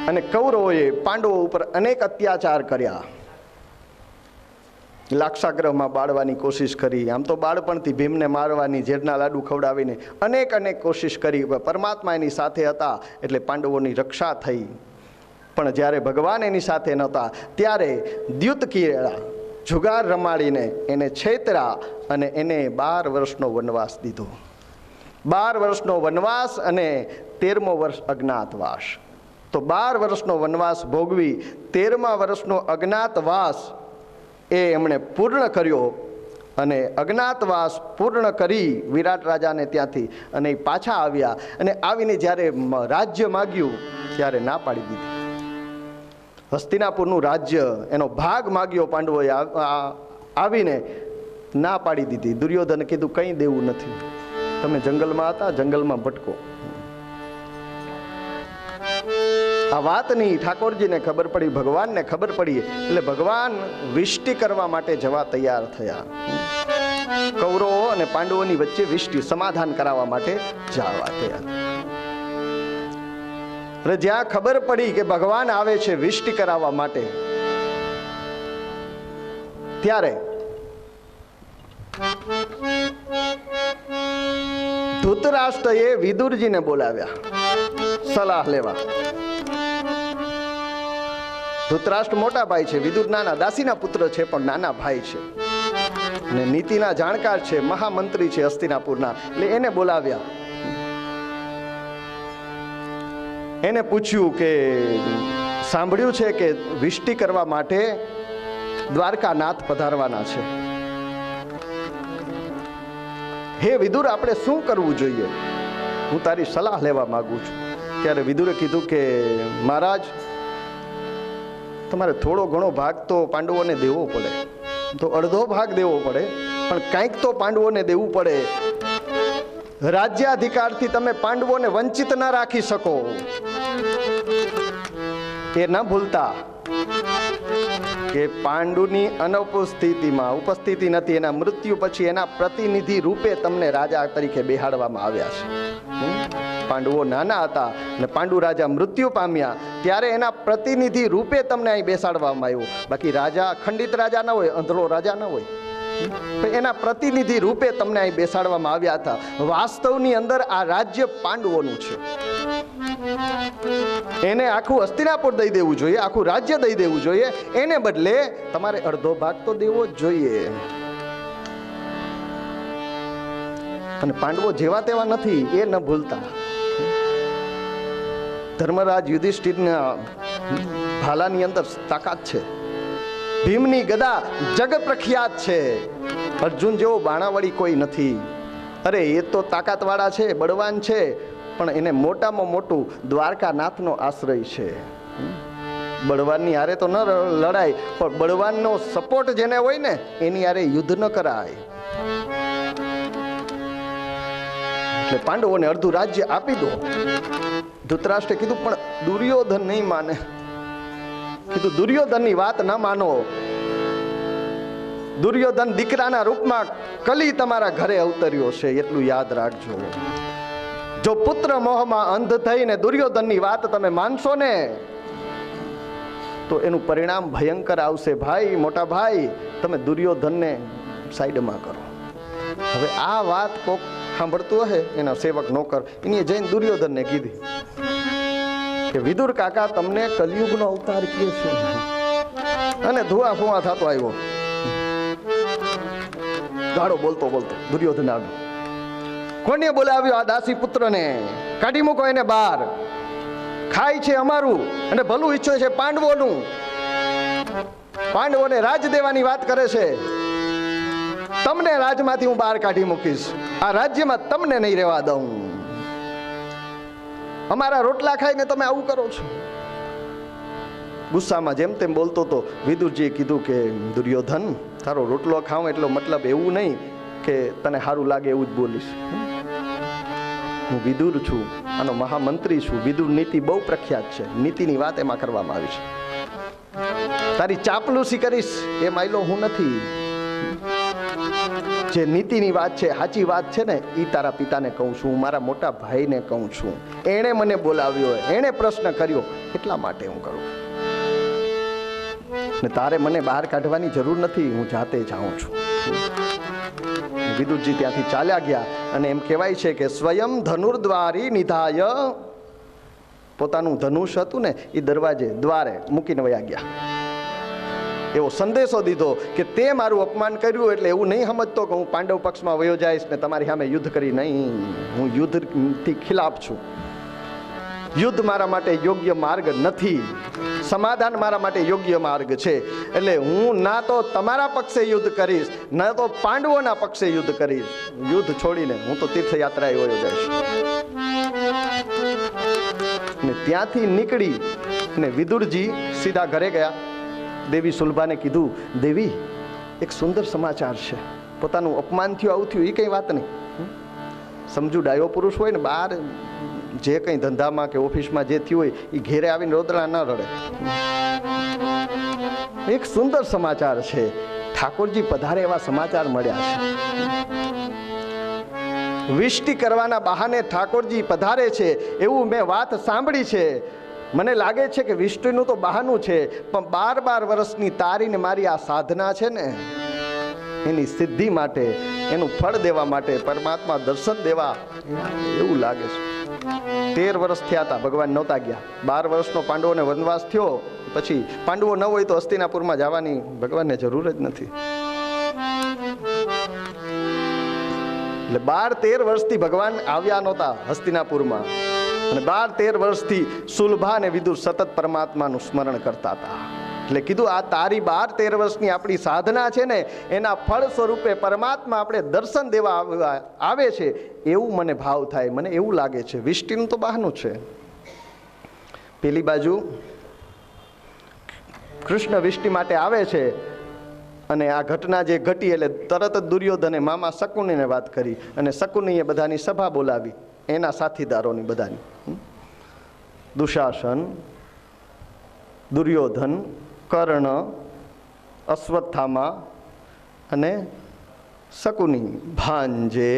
અને કૌરવોએ પાંડવો ઉપર અનેક અત્યાચાર કર્યા. લાક્ષાગ્રહમાં બાળવાની કોશિશ કરી. આમ તો બાળપણથી ભીમને મારવાની, ઝેરના લાડુ ખવડાવીને અનેક કોશિશ કરી. પરમાત્મા એની સાથે હતા એટલે પાંડવોની રક્ષા થઈ. પણ જ્યારે ભગવાન એની સાથે નહોતા ત્યારે દ્યુતકીળા જુગાર રમાડીને એને છેતરા અને એને 12 વર્ષનો વનવાસ દીધો. 12 વર્ષનો વનવાસ અને 13મો વર્ષ અજ્ઞાતવાસ. તો 12 વર્ષનો વનવાસ ભોગવી 13મા વર્ષનો અજ્ઞાતવાસ એ એમણે પૂર્ણ કર્યો. અને અજ્ઞાતવાસ પૂર્ણ કરી વિરાટ રાજાને ત્યાંથી અને પાછા આવ્યા. અને આવીને જ્યારે રાજ્ય માગ્યું ત્યારે ના પાડી દીધી. હસ્તિનાપુરનું રાજ્ય, એનો ભાગ માગ્યો પાંડવોએ, આવીને ના પાડી દીધી. દુર્યોધને કીધું કંઈ દેવું નથી, તમે જંગલમાં હતા, જંગલમાં ભટકો. આ વાતની ઠાકોરજીને ખબર પડી, ભગવાનને ખબર પડી, એટલે ભગવાન વિષ્ટિ કરવા માટે જવા તૈયાર થયા. કૌરવો અને પાંડવોની વચ્ચે વિષ્ટિ સમાધાન કરાવવા માટે જવા તૈયાર. એટલે જ્યાં ખબર પડી કે ભગવાન આવે છે વિષ્ટિ કરાવવા માટે, ત્યારે ધૃતરાષ્ટ્રએ વિદુરજીને બોલાવ્યા સલાહ લેવા. ધૃતરાષ્ટ્ર મોટા ભાઈ છે, વિદુર નાના, દાસીના પુત્ર છે પણ નાના ભાઈ છે અને નીતિના જાણકાર છે, મહામંત્રી છે હસ્તિનાપુરના. એટલે એને બોલાવ્યા. એને પૂછ્યું કે સાંભળ્યું છે કે વિષ્ટિ કરવા માટે દ્વારકાનાથ પધારવાના છે. હે વિદુર, આપણે શું કરવું જોઈએ? હું તારી સલાહ લેવા માંગુ છું. ત્યારે વિદુરે કીધું કે મહારાજ, તમારે થોડો ઘણો ભાગ તો પાંડવોને દેવો પડે, તો અડધો ભાગ દેવો પડે, પણ કંઈક તો પાંડવોને દેવું પડે. રાજ્યાધિકારથી તમે પાંડવોને વંચિત ન રાખી શકો, એ ન ભૂલતા કે પાંડુની અનુપસ્થિતિમાં, ઉપસ્થિતિ નથી, એના મૃત્યુ પછી એના પ્રતિનિધિ રૂપે તમને રાજા તરીકે બેહાડવામાં આવ્યા છે. પાંડવો નાના હતા અને પાંડુ રાજા મૃત્યુ પામ્યા ત્યારે એના પ્રતિનિધિ રૂપે તમને અહીં બેસાડવામાં આવ્યો. બાકી રાજા ખંડિત રાજા ન હોય, અંધળો રાજા ન હોય, એના પ્રતિનિધિ રૂપે તમને અહીં બેસાડવામાં આવ્યા હતા. વાસ્તવની અંદર આ રાજ્ય પાંડવોનું છે. એને આખું હસ્તિનાપુર દઈ દેવું જોઈએ, આખું રાજ્ય દઈ દેવું જોઈએ. એને બદલે તમારે અડધો ભાગ તો દેવો જ જોઈએ. અને પાંડવો જેવા તેવા નથી, એ ન ભૂલતા. ધર્મરાજ યુધિષ્ઠિરના ભાલાની અંદર તાકાત છે. ભીમની ગદા જગ પ્રખ્યાત છે. અર્જુન જેવો બાણાવળી કોઈ નથી. અરે એ તો તાકાતવાળા છે, બળવાન છે, પણ એને મોટામાં મોટું દ્વારકાનાથનો આશ્રય છે. બળવાનની હારે તો ન લડાય, પણ બળવાનનો સપોર્ટ જેને હોય ને એની હારે યુદ્ધ ન કરાય. એટલે પાંડવોને અડધું રાજ્ય આપી દો. ધૃતરાષ્ટ્રે કીધું પણ દુર્યોધન નહીં માને. કીધું દુર્યોધનની વાત ના માનો. દુર્યોધન દીકરાના રૂપમાં કલી તમારા ઘરે અવતર્યો છે, એટલું યાદ રાખજો. જો પુત્ર મોહમાં અંધ થઈને દુર્યોધનની વાત તમે માનશો ને તો એનું પરિણામ ભયંકર આવશે. ભાઈ, મોટા ભાઈ, તમે દુર્યોધનને સાઈડમાં કરો. હવે આ વાત કોક સાંભળતું હશે, એના સેવક નોકર, એની જઈને દુર્યોધનને કીધી કે વિદુર કાકા તમને કલિયુગનો અવતાર કહે છે. અને ધુઆ ફુઆ થતો આવ્યો, ગાળો બોલતો બોલતો દુર્યોધન આવ્યો. કોને બોલાવ્યો? આ દાસી પુત્રને. કાઢી મૂકો એને બહાર. ખાય છે અમારું અને ભલું ઈચ્છે છે પાંડવોનું. પાંડવોને રાજ દેવાની વાત કરે છે. તમને રાજમાંથી હું બહાર કાઢી મૂકીશ. આ રાજ્યમાં તમને નહીં રહેવા દઉં. અમારા રોટલા ખાઈને તમે આવું કરો છો. ગુસ્સામાં જેમ તેમ બોલતો તો વિદુરજીએ કીધું કે દુર્યોધન, તારો રોટલો ખાવ એટલો મતલબ એવું નહીં કે તને સારું લાગે એવું જ બોલીશ. હું વિદુર છું, આનો મહામંત્રી છું. વિદુર નીતિ બહુ પ્રખ્યાત છે. નીતિની વાત એમાં કરવામાં આવી છે. તારી ચાપલુસી કરીશ એ માયલો હું નથી. જે નીતિની વાત છે, સાચી વાત છે ને, એ તારા પિતાને કહું છું, મારા મોટા ભાઈને કહું છું. એણે મને બોલાવ્યો, એણે પ્રશ્ન કર્યો, એટલા માટે હું કરું. ને તારે મને બહાર કાઢવાની જરૂર નથી, હું જાતે જાઉં છું. વિદુરજી ત્યાંથી ચાલ્યા ગયા અને એમ કહેવાય છે કે સ્વયં ધનુર્દ્વારી નિધાય, પોતાનું ધનુષ હતું ને એ દરવાજે દ્વારે મૂકીને વયા ગયા. એવો સંદેશો દીધો કે તે મારું અપમાન કર્યું એટલે એવું નહીં સમજતો કે હું પાંડવ પક્ષમાં વયો જઈશ ને તમારી સામે યુદ્ધ કરી. નહીં, હું યુદ્ધથી ખિલાફ છું. યુદ્ધ મારા માટે યોગ્ય માર્ગ નથી. સમાધાન મારા માટે યોગ્ય માર્ગ છે. એટલે હું ના તો તમારા પક્ષે યુદ્ધ કરીશ, ના તો પાંડવોના પક્ષે યુદ્ધ કરીશ. યુદ્ધ છોડીને હું તો તીર્થયાત્રાએ વયો જઈશ. ને ત્યાંથી નીકળી ને વિદુરજી સીધા ઘરે ગયા. દેવી સુલભાને કીધું, દેવી એક સુંદર સમાચાર છે. પોતાનું અપમાન થયું, આવું થયું, એ કઈ વાત નહીં. સમજુ ડાયો પુરુષ હોય ને, બહાર જે કંઈ ધંધામાં કે ઓફિસમાં જે થયું હોય એ ઘેરે આવીને રોદડા ન રડે. એક સુંદર સમાચાર છે. ઠાકોરજી પધારે એવા સમાચાર મળ્યા છે. વિષ્ટિ કરવાના બહાને ઠાકોરજી પધારે છે એવું મેં વાત સાંભળી છે. મને લાગે છે કે વિષ્ટિનું તો બહાનું છે, પણ 12 વર્ષની તારીને મારી આ સાધના છે ને, એની સિદ્ધિ માટે, એનું ફળ દેવા માટે, પરમાત્મા દર્શન દેવા, એવું લાગે છે. 13 વર્ષ થયા હતા, ભગવાન નહોતા ગયા. 12 વર્ષનો પાંડવોને વનવાસ થયો પછી પાંડવો ન હોય તો હસ્તિનાપુરમાં જવાની ભગવાનને જરૂર જ નથી. એટલે 12-13 વર્ષથી ભગવાન આવ્યા નહોતા હસ્તિનાપુરમાં. અને 12-13 વર્ષથી સુલભા અને વિદુર સતત પરમાત્માનું સ્મરણ કરતા હતા. એટલે કીધું, આ તારી 12-13 વર્ષની આપણી સાધના છે ને, એના ફળ સ્વરૂપે પરમાત્મા આપણે દર્શન દેવા આવે છે એવું મને ભાવ થાય. મને એવું લાગે છે. વિષ્ટિનું તો બહાનું છે. પેલી બાજુ કૃષ્ણ વિષ્ટિ માટે આવે છે અને આ ઘટના જે ઘટી એટલે તરત જ દુર્યોધને મામા શકુનીને વાત કરી અને શકુનીએ બધાની સભા બોલાવી, એના સાથીદારોની બધાની. દુશાસન, દુર્યોધન, કર્ણ, અશ્વત્થામા અને શકુની. ભાંજે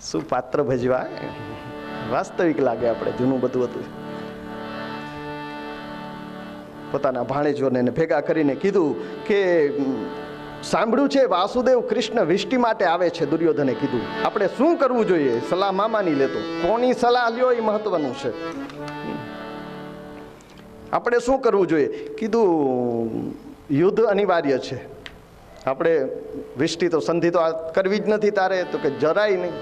શું પાત્ર ભજવા, વાસ્તવિક લાગે. આપણે જૂનું બધું હતું. પોતાના ભાણેજોને ભેગા કરીને કીધું કે સાંભળ્યું છે વાસુદેવ કૃષ્ણ વિષ્ટિ માટે આવે છે. દુર્યોધને કીધું, આપણે શું કરવું જોઈએ? સલાહ મામાની લેતો. કોની સલાહ લ્યો એ મહત્વનું છે. આપણે શું કરવું જોઈએ? કીધું યુદ્ધ અનિવાર્ય છે. આપણે વિષ્ટિ તો સંધિ તો કરવી જ નથી તારે, તો કે જરાય નહીં.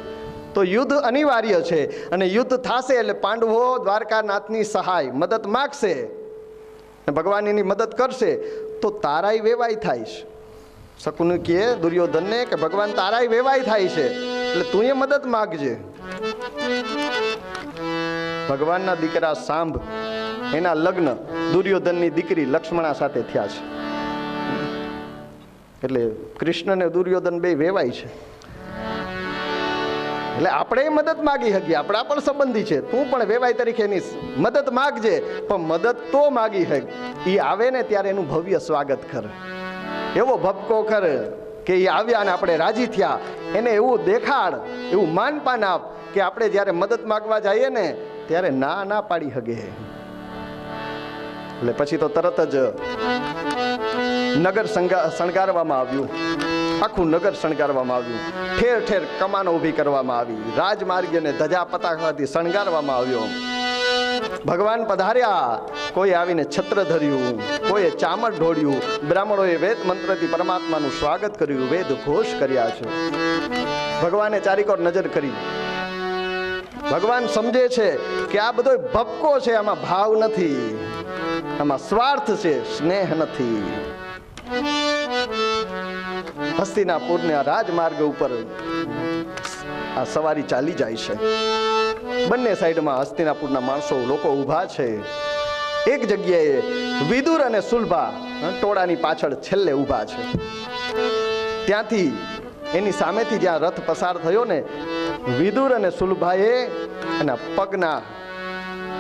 તો યુદ્ધ અનિવાર્ય છે અને યુદ્ધ થશે એટલે પાંડવો દ્વારકાનાથની સહાય મદદ માગશે, ભગવાન એની મદદ કરશે તો તારાય વેવાય થાય છે. શકુની કહે દુર્યોધનને કે ભગવાન તારાય વેવાય થાય છે એટલે તું એ મદદ માગજે. ભગવાનના દીકરા સાંભ, એના લગ્ન દુર્યોધનની દીકરી લક્ષ્મણા સાથે થયા છે. એટલે કૃષ્ણ ને દુર્યોધન બે વેવાય છે. એટલે આપણે મદદ માગી શકીએ, આપણા પણ સંબંધી છે. તું પણ વેવાય તરીકે એની મદદ માગજે, પણ મદદ તો માગી હક. એ આવે ને ત્યારે એનું ભવ્ય સ્વાગત કર, એવો ભપકો કર કે એ આવ્યા અને આપણે રાજી થયા, એને એવું દેખાડ, એવું માનપાન આપ કે આપણે જ્યારે મદદ માગવા જઈએ ને ત્યારે ના ના પાડી હગે. એટલે પછી તો તરત જ નગર શણગારવામાં આવ્યું, આખું નગર શણગારવામાં આવ્યું, ઠેર ઠેર કમાનો ઊભી કરવામાં આવી, રાજમાર્ગને ધજા પતાકાથી શણગારવામાં આવ્યો. ભગવાન પધાર્યા, કોઈ આવીને છત્ર ધર્યું, કોઈએ ચામર ઢોળ્યું, બ્રાહ્મણોએ વેદ મંત્રથી પરમાત્માનું સ્વાગત કર્યું, વેદ ઘોષ કર્યા છે. ભગવાને ચારીકોર નજર કરી. ભગવાન સમજે છે કે આ બધો ભપકો છે, આમાં ભાવ નથી, આમાં સ્વાર્થ છે, સ્નેહ નથી. હસ્તિનાપુરના રાજમાર્ગ ઉપર આ સવારી ચાલી જાય છે. બંને સાઈડમાં હસ્તિનાપુરના માણસો, લોકો ઊભા છે. એક જગ્યાએ વિદુર અને સુલભા ટોળાની પાછળ છેલ્લે ઊભા છે. ત્યાંથી એની સામેથી જ્યાં રથ પસાર થયો ને, વિદુર અને સુલભાએ એના પગના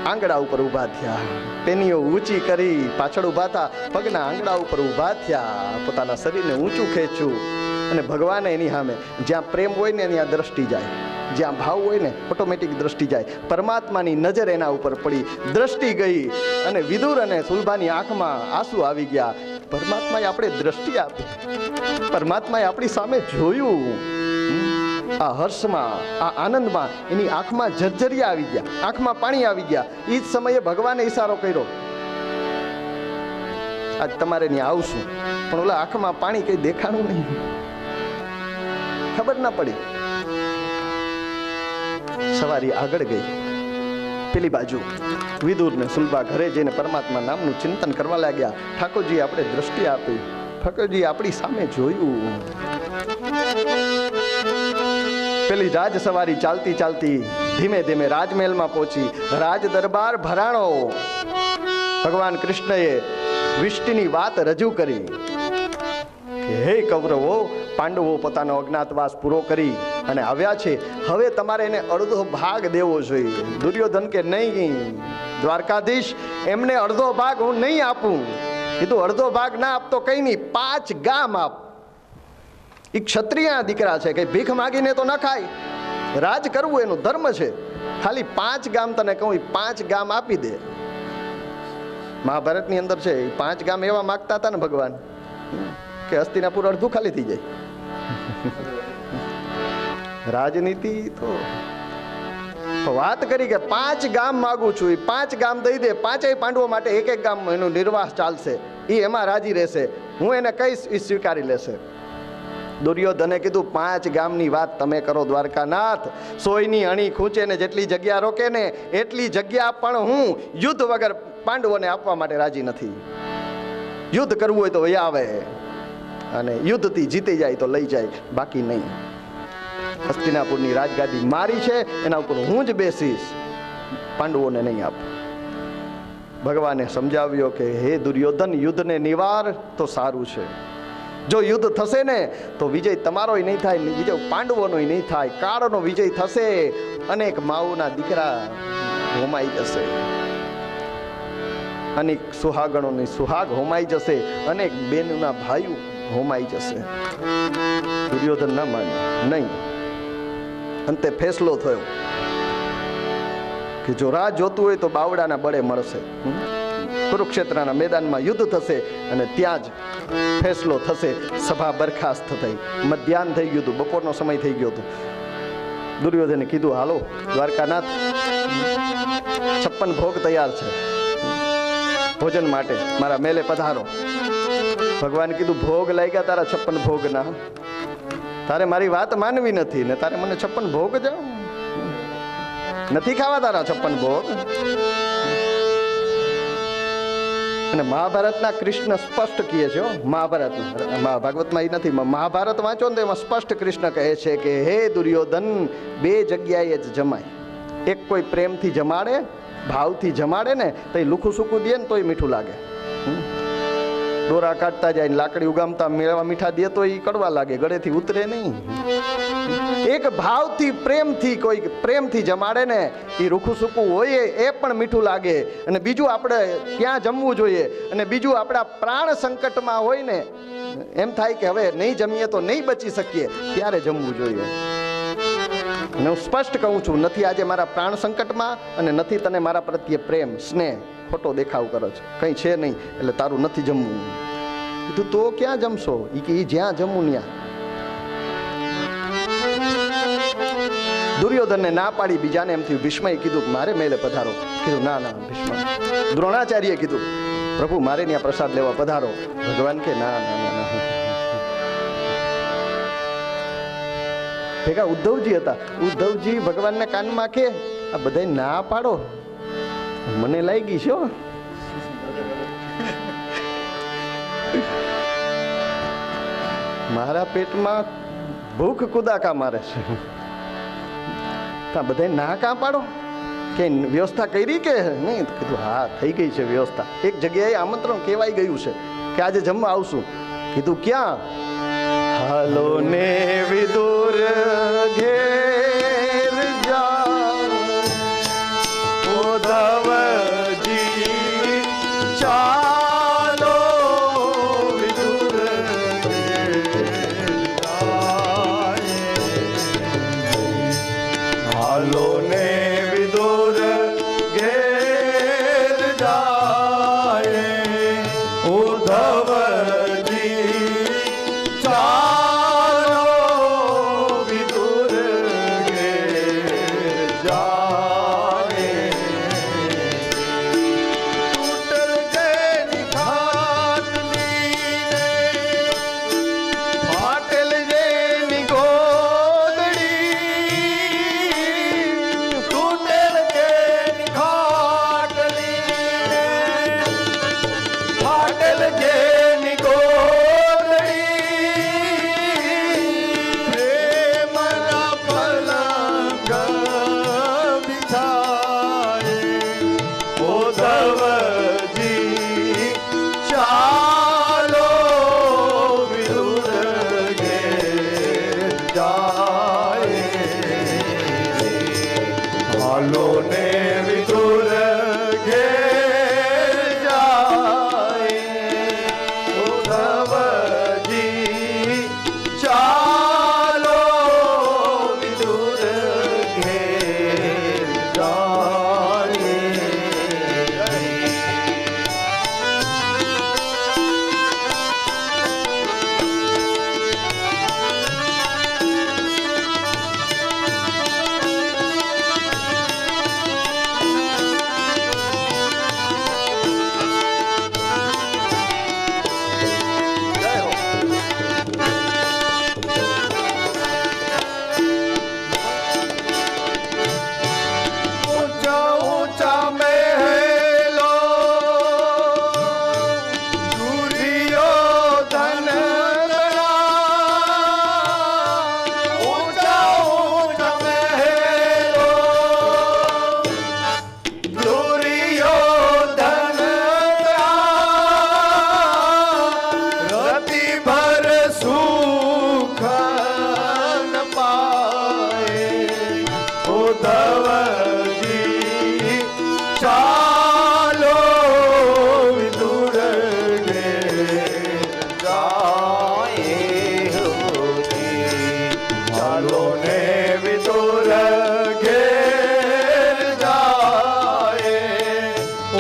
આંગળા ઉપર ઊભા થયા. તેનીઓ ઊંચી કરી પાછળ ઊભા હતા, પગના આંગળા ઉપર ઊભા થયા, પોતાના શરીરને ઊંચું ખેંચ્યું. અને ભગવાને એની સામે જ્યાં પ્રેમ હોય ને ત્યાં દ્રષ્ટિ જાય, જ્યાં ભાવ હોય ને ઓટોમેટિક દ્રષ્ટિ જાય. પરમાત્માની નજર એના ઉપર પડી, દ્રષ્ટિ ગઈ અને વિદુર અને સુલભાની આંખમાં આંસુ આવી ગયા. પરમાત્માએ આપણે દ્રષ્ટિ આપી, પરમાત્માએ આપણી સામે જોયું. આ હર્ષમાં, આ આનંદમાં એની આંખમાં ઝરઝરિયા આવી ગયા, આંખમાં પાણી આવી ગયા. એ જ સમયે ભગવાને ઈશારો કર્યો, આજ તમારે ત્યાં આવશું. પણ ઓલા આંખમાં પાણી કઈ દેખાણું નહીં, ખબર ના પડી. સવારી આગળ ગઈ. પેલી બાજુ વિદુર ને સુલભા ઘરે જઈને પરમાત્મા નામનું ચિંતન કરવા લાગ્યા. ઠાકોરજી આપણે દ્રષ્ટિ આપી, ઠાકોરજી આપણી સામે જોયું. પેલી રાજ સવારી ચાલતી ચાલતી ધીમે ધીમે રાજમહેલમાં પહોંચી. રાજ દરબાર ભરાણો. ભગવાન કૃષ્ણએ વિષ્ટિની વાત રજૂ કરી કે હે કૌરવો, પાંડવો પોતાનો અજ્ઞાતવાસ પૂરો કરી અને આવ્યા છે. હવે તમારે એને અડધો ભાગ દેવો જોઈએ. દુર્યોધન કે નહીં દ્વારકાધીશ, એમને અડધો ભાગ હું નહીં આપું. કીધું અડધો ભાગ ના આપતો કઈ નહીં, 5 ગામ આપ. એ ક્ષત્રિય દીકરા છે, કઈ ભીખ માગીને તો ન ખાય. રાજ કરવું એનું ધર્મ છે. ખાલી 5 ગામ તને કહું, 5 ગામ આપી દે. મહાભારતની અંદર છે 5 ગામ એવા માગતા હતા ને ભગવાન કે હસ્તિનાપુર અડધું ખાલી થઈ જાય. રાજનીતિ તો વાત કરી કે 5 ગામ માગું છું, 5 ગામ દઈ દે. 5 પાંડવો માટે એક એક ગામ એનું નિર્વાહ ચાલશે, એ એમાં રાજી રહેશે. હું એને કહીશ, એ સ્વીકારી લેશે. દુર્યોધને કીધું 5 ગામની વાત તમે કરો દ્વારકાનાથ. સોયની અણી ખૂંચે ને જેટલી જગ્યા રોકે ને એટલી જગ્યા પણ હું યુદ્ધ વગર પાંડવોને આપવા માટે રાજી નથી. યુદ્ધ કરવું હોય તો વહી આવે અને યુદ્ધથી જીતી જાય તો લઈ જાય, બાકી નહીં. હસ્તિનાપુરની રાજગાદી મારી છે, એના ઉપર હું જ બેસીશ, પાંડવોને નહીં આપું. ભગવાને સમજાવ્યો કે હે દુર્યોધન, યુદ્ધને નિવાર તો સારું છે. જો યુદ્ધ થશે ને તો વિજય તમારોય નહીં થાય, વિજય પાંડવોનોય નહીં થાય. કાળનો વિજય થશે, અનેક માઓના દીકરા હોમાઈ જશે, અનેક સુહાગણોની સુહાગ હોમાઈ જશે, અનેક બેનના ભાઈઓ હોમાઈ જશે. દુર્યોધન ના માન્યું, નહીં. અંતે ફેસલો થયો કે જો રાહ જોતું હોય તો બાવડાના બળે મળશે. કુરુક્ષેત્રના મેદાનમાં યુદ્ધ થશે અને ત્યાં જ ફેસલો થશે. સભા બરખાસ્ત થઈ, મધ્યાહન થઈ ગયું હતું, બપોરનો સમય થઈ ગયો હતો. દુર્યોધને કીધું હાલો દ્વારકાનાથ, 56 ભોગ તૈયાર છે ભોજન માટે, મારા મેલે પધારો. ભગવાન કીધું ભોગ લાગ્યા તારા 56 ભોગ ના, તારે મારી વાત માનવી નથી ને તારે મને 56 ભોગ જાઓ, નથી ખાવા તારા 56 ભોગ. અને મહાભારતના કૃષ્ણ સ્પષ્ટ કહે છે, મહાભારતમાં, ભાગવતમાં એ નથી, મહાભારત વાંચો ને તો એમાં સ્પષ્ટ કૃષ્ણ કહે છે કે હે દુર્યોધન, 2 જગ્યાએ જ જમાય. એક કોઈ પ્રેમથી જમાડે, ભાવથી જમાડે ને તો એ લુખું સૂકું દે ને તોય મીઠું લાગે. દોરા કાઢતા જાય, લાકડી ઉગામતા મેળવા મીઠા દે તો એ કડવા લાગે, ગળેથી ઉતરે નહીં. એક ભાવથી પ્રેમથી કોઈ પ્રેમથી જમાડે ને એ રૂખું સૂકું હોય એ પણ મીઠું લાગે. અને બીજું આપણે ત્યાં જમવું જોઈએ. અને બીજું આપણા પ્રાણ સંકટમાં હોય ને એમ થાય કે હવે નહીં જમીએ તો નહીં બચી શકીએ ત્યારે જમવું જોઈએ. અને હું સ્પષ્ટ કહું છું, નથી આજે મારા પ્રાણ સંકટમાં અને નથી તને મારા પ્રત્યે પ્રેમ સ્નેહ, ખોટો દેખાવ કરો છો, કંઈ છે નહીં એટલે તારું નથી જમવું. કીધું તો ક્યાં જમશો? એ કે જ્યાં જમવું ત્યાં. દુર્યોધનને ના પાડી, બીજાને એમ થયું ભીષ્મએ કીધું મારે મેલે પધારો. કીધું ના ના ભીષ્મ. દ્રોણાચાર્યએ કીધું પ્રભુ મારે ત્યાં પ્રસાદ લેવા પધારો. ભગવાન કે ના ના ના ના. ભેગા ઉદ્ધવજી હતા. ઉદ્ધવજી ભગવાનના કાનમાં કે આ બધા ના પાડો, મને લાગી છે મારા પેટમાં ભૂખ કુદાકા મારે છે, બધા ના કાં પાડો, કે વ્યવસ્થા કરી કે નહીં? કીધું હા થઈ ગઈ છે વ્યવસ્થા. એક જગ્યાએ આમંત્રણ કહેવાય ગયું છે કે આજે જમવા આવશું. કીધું ક્યાં? હાલો ને વિદુર ઘેર જા ઉદ્ધવજી ચાલો વિદુર ઘેર જાય. હાલો ને વિદુર ઘેર જાય ઉદ્ધવજી ચાલો વિદુર ઘેર જાય. તૂટલ જેની ખાટલી ને ફાટેલ જેની ગોદડી, તૂટેલ જેની ખાટલી ને ફાટેલ જેની હાલો ને વિદુર ઘેર જાય ઉદ્ધવજી ચાલો વિદુર ઘેર જાય. ઊંચા ઊંચા મહેલો દુર્યોધનના, ઊંચા ઊંચા મહેલો દુર્યોધનના, રતિ ભર સુખ ન પાએ ઉદ્ધવજી ચાલો વિદુર ઘેર જાય. ચાલો ને વિદુર ઘેર જાય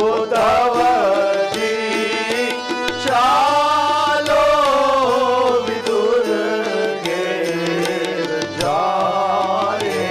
ઉદ્ધવજી ચાલો વિદુર ઘેર જાય.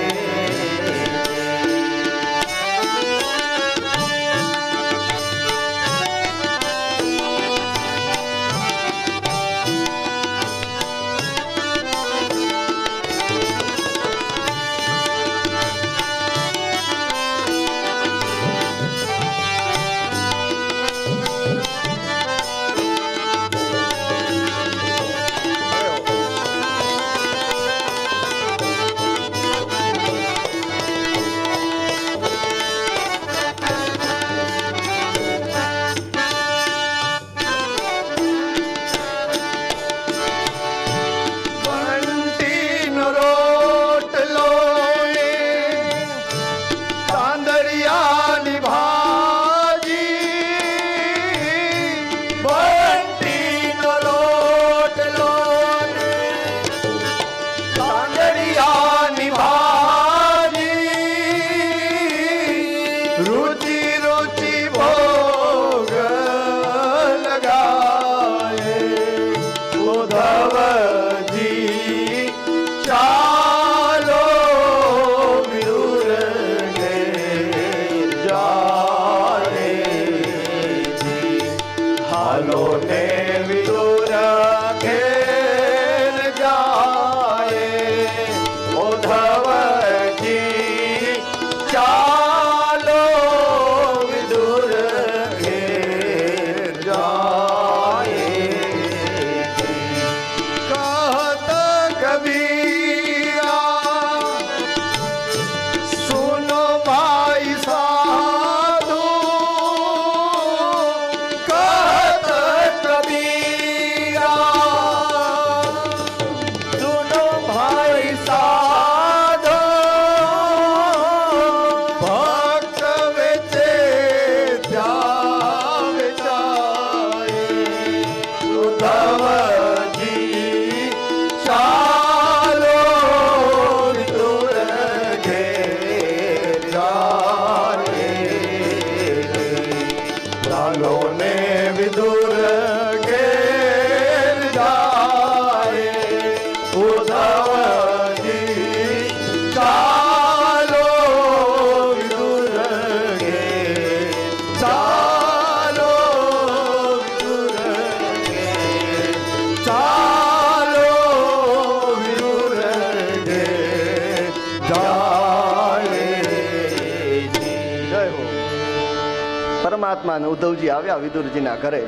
પરમાત્મા અને ઉદ્ધવજી આવ્યા વિદુરજીના ઘરે.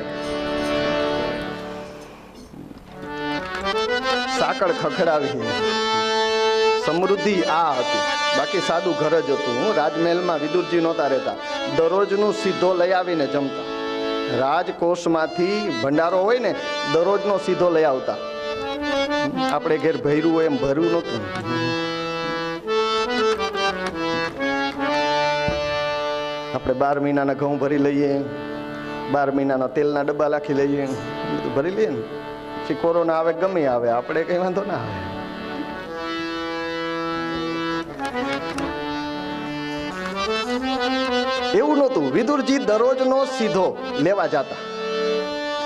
સાકળ ખખડાવી. સમૃદ્ધિ આ હતી, બાકી સાદું ઘર જ હતું. રાજમહેલમાં વિદુરજી નહોતા રહેતા, દરરોજનું સીધો લઈ આવીને જમતા. રાજકોષમાંથી ભંડારો હોય ને, દરરોજનો સીધો લઈ આવતા. આપણે ઘેર ભર્યું હોય એમ ભર્યું નહોતું. આપણે 12 મહિનાના ઘઉં ભરી લઈએ, 12 મહિનાના તેલના ડબ્બા રાખી લઈએ, ભરી લઈએ ને. પછી કોરોના આવે ગમે આવે, આપણે કઈ વાંધો ના આવે. એવું નહોતું. વિદુરજી દરરોજનો સીધો લેવા જતા.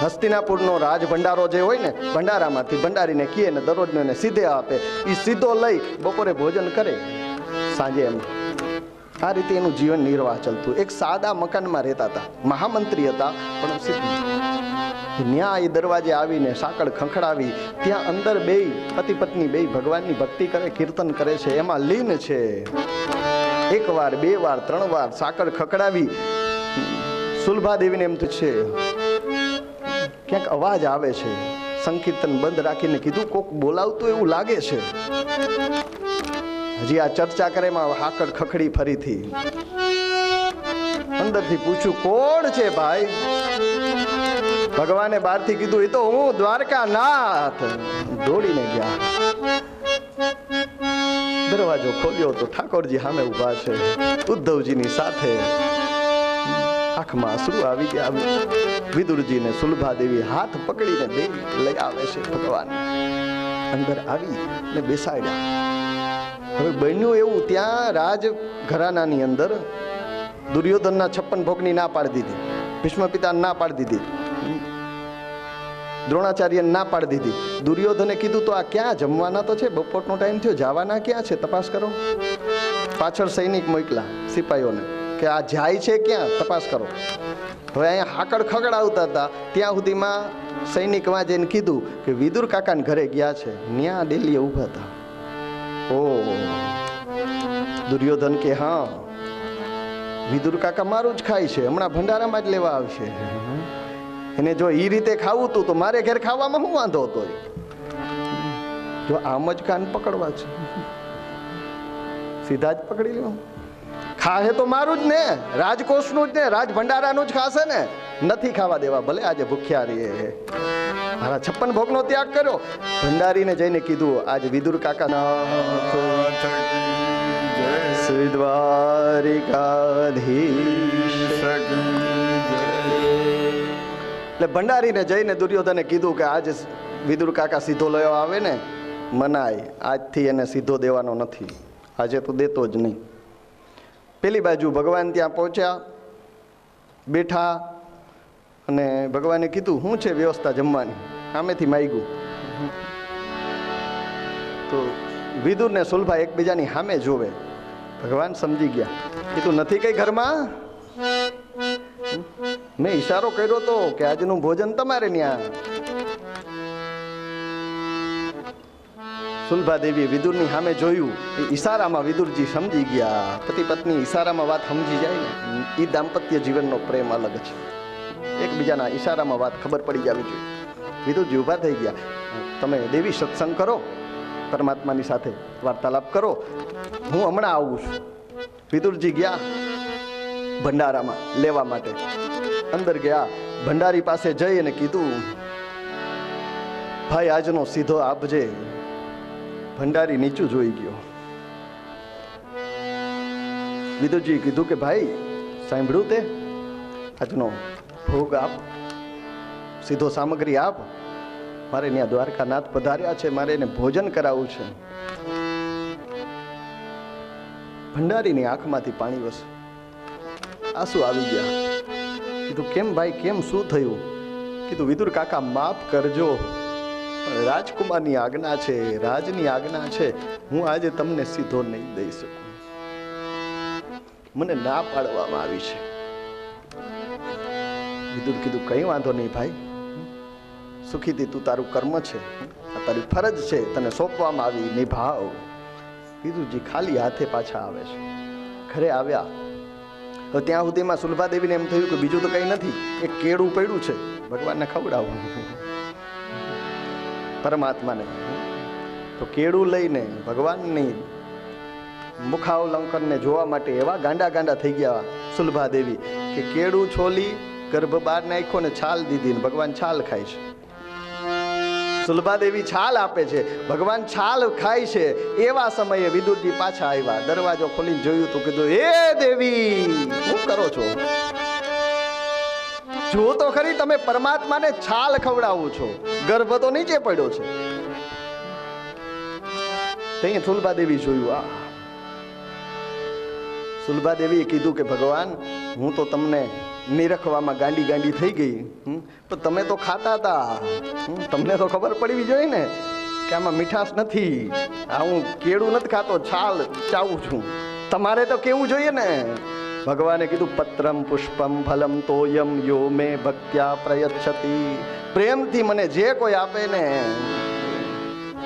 હસ્તિનાપુરનો રાજ ભંડારો જે હોય ને, ભંડારામાંથી ભંડારીને કીએ ને દરરોજનો એને સીધે આપે. એ સીધો લઈ બપોરે ભોજન કરે, સાંજે એમ. આ રીતે એનું જીવન નિર્વાહ ચાલતું. એક સાદા મકાનમાં રહેતા હતા, મહામંત્રી હતા, પણ સીધું. ન્યા એ દરવાજે આવીને સાકળ ખંખડાવી. ત્યાં અંદર બે પતિ પત્ની બે ભગવાનની ભક્તિ કરે, કીર્તન કરે છે, એમાં લીન છે. 1 વાર 2 વાર 3 વાર સાકળ ખખડાવી. સુલભા દેવીને એમ તો છે ક્યાંક અવાજ આવે છે. સંકીર્તન બંધ રાખીને કીધું કોક બોલાવતું એવું લાગે છે. હજી આ ચર્ચા કરે એમાં હાકળ ખખડી ફરીથી. અંદરથી પૂછ્યું કોણ છે ભાઈ? ભગવાને બહારથી કીધું એ તો હું દ્વારકાનાથ. દોડીને ગયા, દરવાજો ખોલ્યો તો ઠાકોરજી સામે ઉભા છે, ઉદ્ધવજીની સાથે. આંખમાં આંસુ આવી ગયા. વિદુરજીને સુલભા દેવી હાથ પકડીને બે લઈ આવે છે ભગવાન. અંદર આવી ને બેસાડ્યા. હવે બન્યું એવું, ત્યાં રાજ ઘરાનાની અંદર દુર્યોધનના 56 ભોગની ના પાડી દીધી, ભીષ્મ પિતાને ના પાડી દીધી, દ્રોણાચાર્યને ના પાડી દીધી. દુર્યોધને કીધું તો આ ક્યાં જમવાના તો છે, બપોરનો ટાઈમ થયો, જવાના ક્યાં છે, તપાસ કરો. પાછળ સૈનિક મોકલા સિપાહીઓને કે આ જાય છે ક્યાં, તપાસ કરો. હવે અહીંયા હાકળ ખગડાવતા હતા, ત્યાં સુધીમાં સૈનિકમાં જઈને કીધું કે વિદુર કાકાને ઘરે ગયા છે. ન્યા ડેલીએ ઊભા હતા. ઓ દુર્યોધન કે હા, વિદુર કાકા મારું જ ખાય છે, હમણાં ભંડારામાં જ લેવા આવશે. એને જો એ રીતે ખાવું તું તો મારે ઘેર ખાવામાં શું વાંધો હતો? જો આમ જ કાન પકડવા છે, સીધા જ પકડી લેવું. ખાહે તો મારું જ ને, રાજકોષનું જ ને, રાજ ભંડારાનું જ ખાશે ને. નથી ખાવા દેવા, ભલે આજે ભૂખ્યા રહીએ. મારા 56 ભોગનો ત્યાગ કર્યો. ભંડારીને જઈને કીધું આજે વિદુર કાકા શ્રી દ્વારિકાધીશ. એટલે ભંડારીને જઈને દુર્યોધને કીધું કે આજ વિદુર કાકા સીધો લયો આવે ને, મનાય, આજથી એને સીધો દેવાનો નથી, આજે તો દેતો જ નહીં. પેલી બાજુ ભગવાન ત્યાં પહોંચ્યા, બેઠા, અને ભગવાને કીધું શું છે વ્યવસ્થા જમવાની, સામેથી માગ્યું. તો વિદુર ને સુલભા એકબીજાની સામે જોવે. ભગવાન સમજી ગયા, કીધું નથી કઈ ઘરમાં? મેં ઈશારો કર્યો તો કે આજનું ભોજન તમારે ત્યાં. સુલભા દેવીએ વિદુરની સામે જોયું. એ ઈશારામાં વિદુરજી સમજી ગયા. પતિ પત્ની ઈશારામાં વાત સમજી જાય ને, એ દાંપત્ય જીવનનો પ્રેમ અલગ છે. એકબીજાના ઈશારામાં વાત ખબર પડી જવી જોઈએ. વિદુરજી ઊભા થઈ ગયા. તમે દેવી સત્સંગ કરો, પરમાત્માની સાથે વાર્તાલાપ કરો, હું હમણાં આવું છું. વિદુરજી ગયા ભંડારામાં લેવા માટે. અંદર ગયા, ભંડારી પાસે જઈ અને કીધું ભાઈ આજનો સીધો આપજે. ભંડારી નીચું જોઈ ગયો. વિદુરજી કીધું કે ભાઈ સાંભળ્યું તે, આજનો ભોગ આપ, સીધો સામગ્રી આપ. મારે ત્યાં દ્વારકાનાથ પધાર્યા છે, મારે એને ભોજન કરાવવું છે. ભંડારીની આંખમાંથી પાણી વસે, આંસુ આવી ગયા. કીધું કેમ ભાઈ, કેમ, શું થયું? કીધું વિદુર કાકા માફ કરજો, પણ રાજકુમારની આજ્ઞા છે, રાજની આજ્ઞા છે, હું આજે તમને સીધો નહીં દઈ શકું. મને ના પાડવામાં આવી છે. વિદુર કીધું કઈ વાંધો નહીં ભાઈ, સુખીથી તું તારું કર્મ છે, આ તારી ફરજ છે, તને સોંપવામાં આવી, નિભાવ. વિદુરજી ખાલી હાથે પાછા આવે છે. ઘરે આવ્યા, તો ત્યાં સુધીમાં સુલભાદેવીને એમ થયું કે બીજું તો કંઈ નથી, એક કેળું પડ્યું છે, ભગવાનને ખવડાવવું પરમાત્માને. તો કેળું લઈને ભગવાનની મુખાવલંકનને જોવા માટે એવા ગાંડા ગાંડા થઈ ગયા સુલભાદેવી કે કેળું છોલી ગર્ભ બહાર નાખ્યો ને છાલ દીધી ને ભગવાન છાલ ખાય છે. સુલભાદેવી છાલ આપે છે, ભગવાન છાલ ખાય છે. એવા સમયે વિદુરજી પાછા આવ્યા, દરવાજો ખોલીને જોયું તો કીધું, હે દેવી શું કરો છો? જો તો ખરી, તમે પરમાત્માને છાલ ખવડાવો છો, ગર્ભ તો નીચે પડ્યો છે. ત્યાં સુલભાદેવી જોયું, આ સુલભાદેવીએ કીધું કે ભગવાન, હું તો તમને નિરખવામાં ગાંડી ગાંડી થઈ ગઈ, પણ તમે તો ખાતા હતા, તમને તો ખબર પડવી જોઈએ ને કે આમાં મીઠાશ નથી. આ હું કેળું નથી ખાતો, છાલ ચાવું છું, તમારે તો કેવું જોઈએ ને. ભગવાને કીધું, પત્રમ પુષ્પમ ફલમ તોયમ યો મે ભક્ત્યા પ્રયચ્છતિ. પ્રેમથી મને જે કોઈ આપે ને,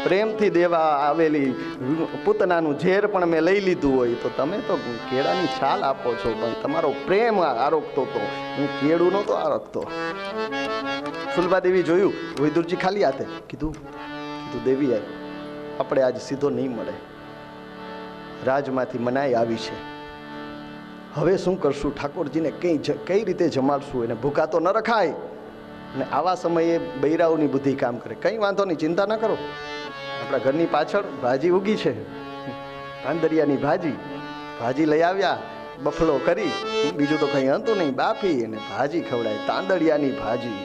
પ્રેમથી દેવા આવેલી પૂતનાનું ઝેર પણ મેં લઈ લીધું હોય, તો તમે તો કેળાની છાલ આપો છો, પણ તમારો પ્રેમ આરોગતો હતો, હું કેળું નહોતો આરોગતો. સુલભાદેવી જોયું, વિદુરજી ખાલી હાથે. કીધું દેવી, આપણે આજ સીધો નહીં મળે, રાજમાંથી મનાઈ આવી છે, હવે શું કરશું? ઠાકોરજીને કઈ રીતે જમાડશું? એને ભૂખા તો ન રખાય. અને આવા સમયે બૈરાઓની બુદ્ધિ કામ કરે. કંઈ વાંધો નહીં, ચિંતા ના કરો, આપણા ઘરની પાછળ ભાજી ઉગી છે, તાંદરિયાની ભાજી લઈ આવ્યા, બફલો કરી, બીજું તો કંઈ હતું નહીં, બાફી અને ભાજી ખવડાય, તાંદળિયાની ભાજી.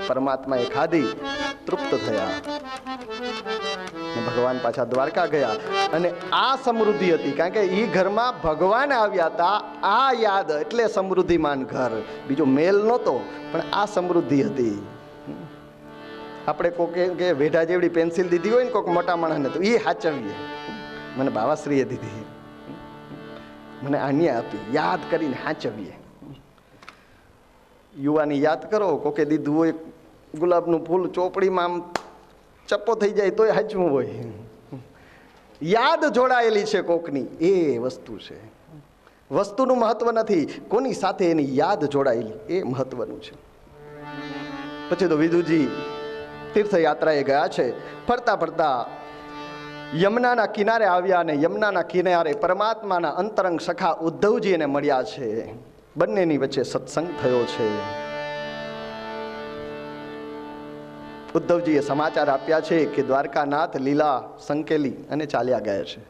પરમાત્માએ ખાધી, તૃપ્ત થયા, ભગવાન પાછા દ્વારકા ગયા. અને આ સમૃદ્ધિ હતી, કારણ કે એ ઘરમાં ભગવાન આવ્યા હતા. આ યાદ એટલે સમૃદ્ધિમાન ઘર, બીજો મેલ નહોતો, પણ આ સમૃદ્ધિ હતી. આપણે કોકે કે વેઢા જેવડી પેન્સિલ દીધી હોય ને કોઈક મોટા માણસને, તો એ સાચવીએ. મને બાવાશ્રીએ દીધી, મને આની આપી, યાદ કરીને સાચવીએ. યુવાની યાદ કરો, કોકે દીધું હોય ગુલાબનું ફૂલ ચોપડીમાં આમ ચપ્પો થઈ જાય તોય સાચવું હોય. યાદ જોડાયેલી છે કોકની, એ વસ્તુ છે. વસ્તુનું મહત્વ નથી, કોની સાથે એની યાદ જોડાયેલી એ મહત્વનું છે. પછી તો વિદુજી તીર્થયાત્રાએ ગયા છે. ફરતા ફરતા યમુનાના કિનારે આવ્યા અને યમુનાના કિનારે પરમાત્માના અંતરંગ સખા ઉદ્ધવજીને મળ્યા છે. બંનેની વચ્ચે સત્સંગ થયો છે. ઉદ્ધવજીએ સમાચાર આપ્યા છે કે દ્વારકાનાથ લીલા સંકેલી અને ચાલ્યા ગયા છે.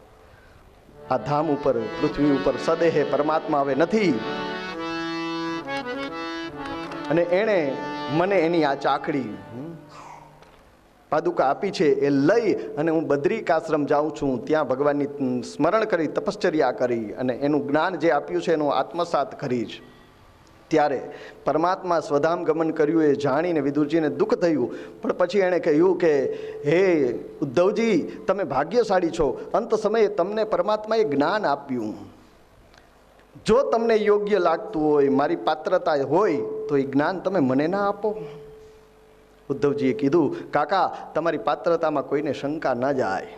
આ ધામ ઉપર, પૃથ્વી ઉપર સદેહે પરમાત્મા હવે નથી. અને એણે મને એની આ ચાકડી પાદુકા આપી છે, એ લઈ અને હું બદ્રિકાશ્રમ જાઉં છું, ત્યાં ભગવાનની સ્મરણ કરી, તપશ્ચર્યા કરી અને એનું જ્ઞાન જે આપ્યું છે એનું આત્મસાત કરીશ. ત્યારે પરમાત્મા સ્વધામ ગમન કર્યું એ જાણીને વિદુરજીને દુઃખ થયું. પણ પછી એણે કહ્યું કે હે ઉદ્ધવજી, તમે ભાગ્યશાળી છો, અંત સમયે તમને પરમાત્માએ જ્ઞાન આપ્યું. જો તમને યોગ્ય લાગતું હોય, મારી પાત્રતા હોય, તો એ જ્ઞાન તમે મને ના આપો. ઉદ્ધવજીએ કીધું, કાકા, તમારી પાત્રતામાં કોઈને શંકા ન જાય,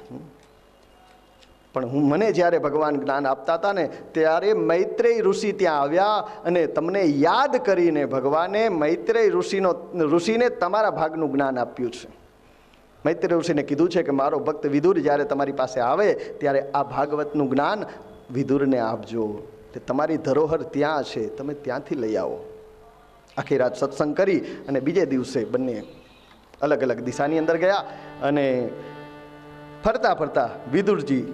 પણ મને જ્યારે ભગવાન જ્ઞાન આપતા હતા ને, ત્યારે મૈત્રેય ઋષિ ત્યાં આવ્યા અને તમને યાદ કરીને ભગવાને મૈત્રેય ઋષિને તમારા ભાગનું જ્ઞાન આપ્યું છે. મૈત્રેય ઋષિને કીધું છે કે મારો ભક્ત વિદુર જ્યારે તમારી પાસે આવે ત્યારે આ ભાગવતનું જ્ઞાન વિદુરને આપજો, તે તમારી ધરોહર ત્યાં છે, તમે ત્યાંથી લઈ આવો. આખી રાત સત્સંગ કરી અને બીજે દિવસે બંને અલગ અલગ દિશાની અંદર ગયા. અને ફરતા ફરતા વિદુરજી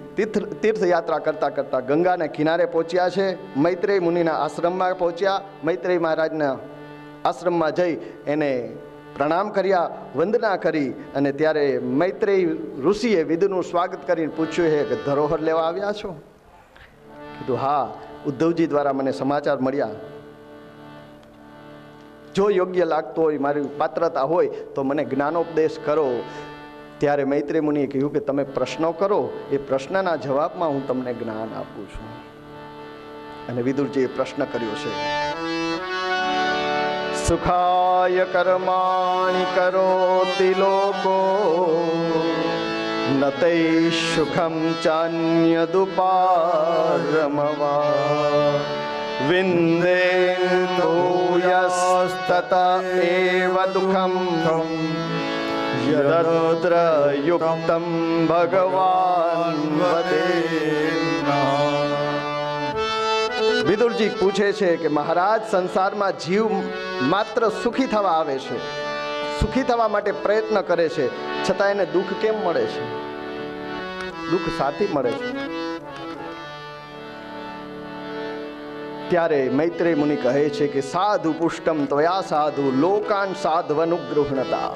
તીર્થયાત્રા કરતાં કરતાં ગંગાના કિનારે પહોંચ્યા છે. મૈત્રેય મુનિના આશ્રમમાં પહોંચ્યા. મૈત્રેય મહારાજના આશ્રમમાં જઈ એને પ્રણામ કર્યા, વંદના કરી. અને ત્યારે મૈત્રેય ઋષિએ વિદુરનું સ્વાગત કરીને પૂછ્યું, હે કે ધરોહર લેવા આવ્યા છો? કીધું, હા, ઉદ્ધવજી દ્વારા મને સમાચાર મળ્યા. જો યોગ્ય લાગતો હોય, મારી પાત્રતા હોય, તો મને જ્ઞાનોપદેશ કરો. ત્યારે મૈત્રેય મુનિએ કહ્યું કે તમે પ્રશ્નો કરો, એ પ્રશ્નના જવાબમાં હું તમને જ્ઞાન આપું છું. અને વિદુરજીએ પ્રશ્ન કર્યો છે, સુખાય કર્માણિ કરોતિ લોકો નતૈ સુખમ ચાન્યદુપારમવા વિંદેન્દુયસ્તત એવ દુઃખમ યદત્ર યુક્તમ ભગવાન વદેન્ના. વિદુરજી પૂછે છે કે મહારાજ, સંસારમાં જીવ માત્ર સુખી થવા આવે છે, સુખી થવા માટે પ્રયત્ન કરે છે, છતાં એને દુઃખ કેમ મળે છે? દુઃખ સાથી મળે છે. ત્યારે મૈત્રેય મુનિ કહે છે કે સાધુ પુષ્ટમ ત્વયા સાધુ લોકાન સાધ્વનુગૃહણતા.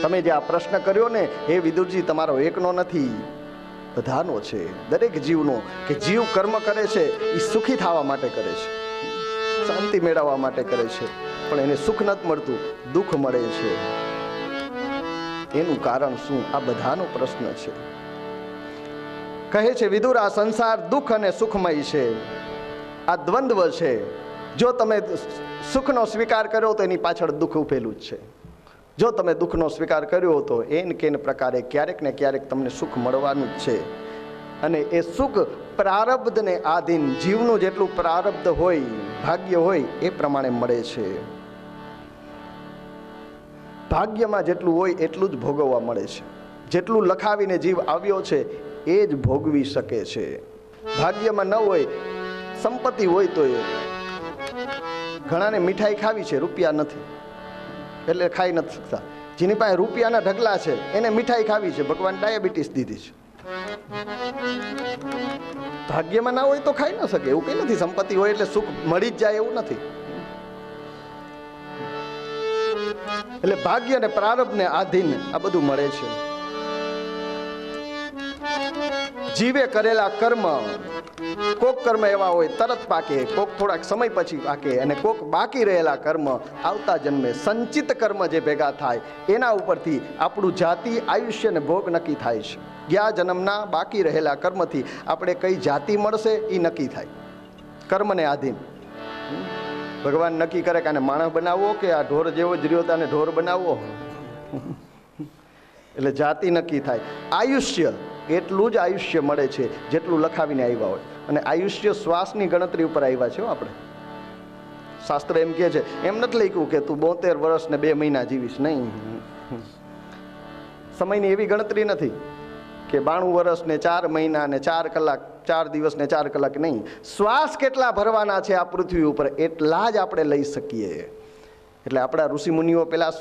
તમે જે આ પ્રશ્ન કર્યો ને એ વિદુરજી તમારો એકનો નથી, બધાનો છે, દરેક જીવનો. કે જીવ કર્મ કરે છે એ સુખી થવા માટે કરે છે, શાંતિ મેળવવા માટે કરે છે, પણ એને સુખ નથી મળતું, દુઃખ મળે છે. એનું કારણ શું? આ બધાનો પ્રશ્ન છે. કહે છે વિદુર, આ સંસાર દુઃખ અને સુખમય છે, આ દ્વંદ્વ છે. જો તમે સુખનો સ્વીકાર કર્યો તો એની પાછળ દુઃખ ઉભેલું જ છે. જો તમે દુઃખનો સ્વીકાર કર્યો તો એન કેન પ્રકારે ક્યારેક ને ક્યારેક તમને સુખ મળવાનું જ છે. અને એ સુખ પ્રારબ્ધને આધીન, જીવનું જેટલું પ્રારબ્ધ હોય, ભાગ્ય હોય એ પ્રમાણે મળે છે. ભાગ્યમાં જેટલું હોય એટલું જ ભોગવવા મળે છે. જેટલું લખાવીને જીવ આવ્યો છે એ જ ભોગવી શકે છે. ભાગ્યમાં ન હોય, સંપત્તિ હોય તો એ ઘણાને મીઠાઈ ખાવી છે, રૂપિયા નથી એટલે ખાઈ નથી શકતા. જેની પાસે રૂપિયાના ઢગલા છે એને મીઠાઈ ખાવી છે, ભગવાન ડાયાબિટીસ દીધી છે. ભાગ્યમાં ના હોય તો ખાઈ ન શકે, એવું કઈ નથી. સંપત્તિ હોય એટલે સુખ મળી જ જાય એવું નથી. એટલે ભાગ્ય અને પ્રારબ્ધને આધીન આ બધું મળે છે. જીવે કરેલા કર્મ, કોક કર્મ એવા હોય તરત પાકે, કોક થોડાક સમય પછી પાકે, અને કોક બાકી રહેલા કર્મ આવતા જન્મે, સંચિત કર્મ જે ભેગા થાય એના ઉપરથી આપણું જાતિ, આયુષ્ય અને ભોગ નક્કી થાય છે. ગયા જન્મના બાકી રહેલા કર્મથી આપણે કઈ જાતિ મળશે એ નક્કી થાય, કર્મને આધીન. ભગવાન નક્કી કરે કે આને માણસ બનાવવો કે આ ઢોર જેવો જ રહ્યો તાને ઢોર બનાવવો, એટલે જાતિ નક્કી થાય. આયુષ્ય એટલું જ આયુષ્ય મળે છે જેટલું લખાવીને આવ્યા હોય. અને આયુષ્ય શ્વાસની ગણતરી ઉપર આવ્યા છે. આપણે શાસ્ત્ર એમ કહે છે, એમ નથી લખ્યું કે તું 72 વર્ષ ને 2 મહિના જીવીશ, નહીં. સમયની એવી ગણતરી નથી કે 92 વર્ષ ને 4 મહિના ને 4 કલાક, 4 દિવસ ને 4 કલાક, નહીં. શ્વાસ કેટલા ભરવાના છે આ પૃથ્વી ઉપર એટલા જ આપણે લઈ શકીએ. એટલે આપણા ઋષિમુનિઓ પેલા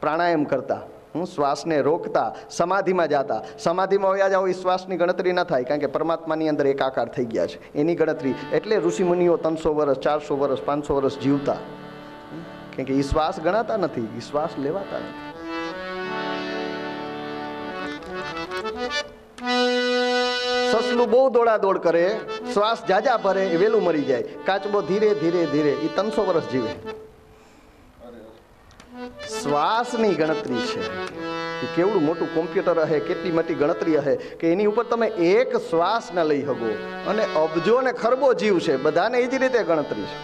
પ્રાણાયામ કરતા, શ્વાસને રોકતા, સમાધિમાં જતા. સમાધિમાં વયા જાઓ, એ શ્વાસની ગણતરી ન થાય, કારણ કે પરમાત્માની અંદર એકાકાર થઈ ગયા છે, એની ગણતરી. એટલે ઋષિમુનિઓ 300 વર્ષ, 400 વર્ષ, 500 વર્ષ જીવતા, કારણ કે એ શ્વાસ ગણાતા નથી, એ શ્વાસ લેવાતા નથી. સસલું બહુ દોડાદોડ કરે, શ્વાસ જાજા ભરે, વેલું મરી જાય. કાચબો ધીરે ધીરે ધીરે, એ 300 વર્ષ જીવે. શ્વાસની ગણતરી છે. કેવડું મોટું કોમ્પ્યુટર હશે, કેટલી મોટી ગણતરી હશે કે એની ઉપર તમે એક શ્વાસ ન લઈ શકો. અને અબજો ને ખરબો જીવ છે, બધાને એ જ રીતે ગણતરી છે.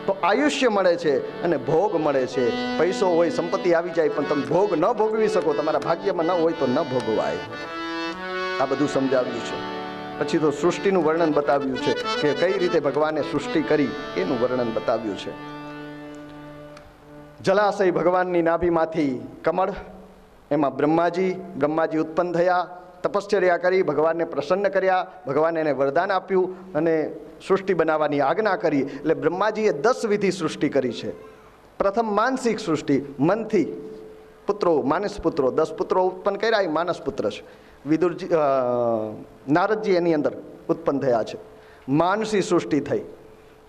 તો આયુષ્ય મળે છે અને ભોગ મળે છે. પૈસો હોય, સંપત્તિ આવી જાય, પણ તમે ભોગ ન ભોગવી શકો, તમારા ભાગ્યમાં ન હોય તો ન ભોગવાય. આ બધું સમજાવ્યું છે. પછી તો સૃષ્ટિનું વર્ણન બતાવ્યું છે કે કઈ રીતે ભગવાને સૃષ્ટિ કરી, એનું વર્ણન બતાવ્યું છે. જલાશય ભગવાનની નાભીમાંથી કમળ, એમાં બ્રહ્માજી ઉત્પન્ન થયા, તપશ્ચર્યા કરી, ભગવાનને પ્રસન્ન કર્યા, ભગવાને એને વરદાન આપ્યું અને સૃષ્ટિ બનાવવાની આજ્ઞા કરી. એટલે બ્રહ્માજીએ 10 વિધિ સૃષ્ટિ કરી છે. પ્રથમ માનસિક સૃષ્ટિ, મનથી પુત્રો, માનસ પુત્રો, 10 પુત્રો ઉત્પન્ન કર્યા, એ માનસ પુત્ર છે. વિદુરજી, નારદજી એની અંદર ઉત્પન્ન થયા છે. માનસી સૃષ્ટિ થઈ.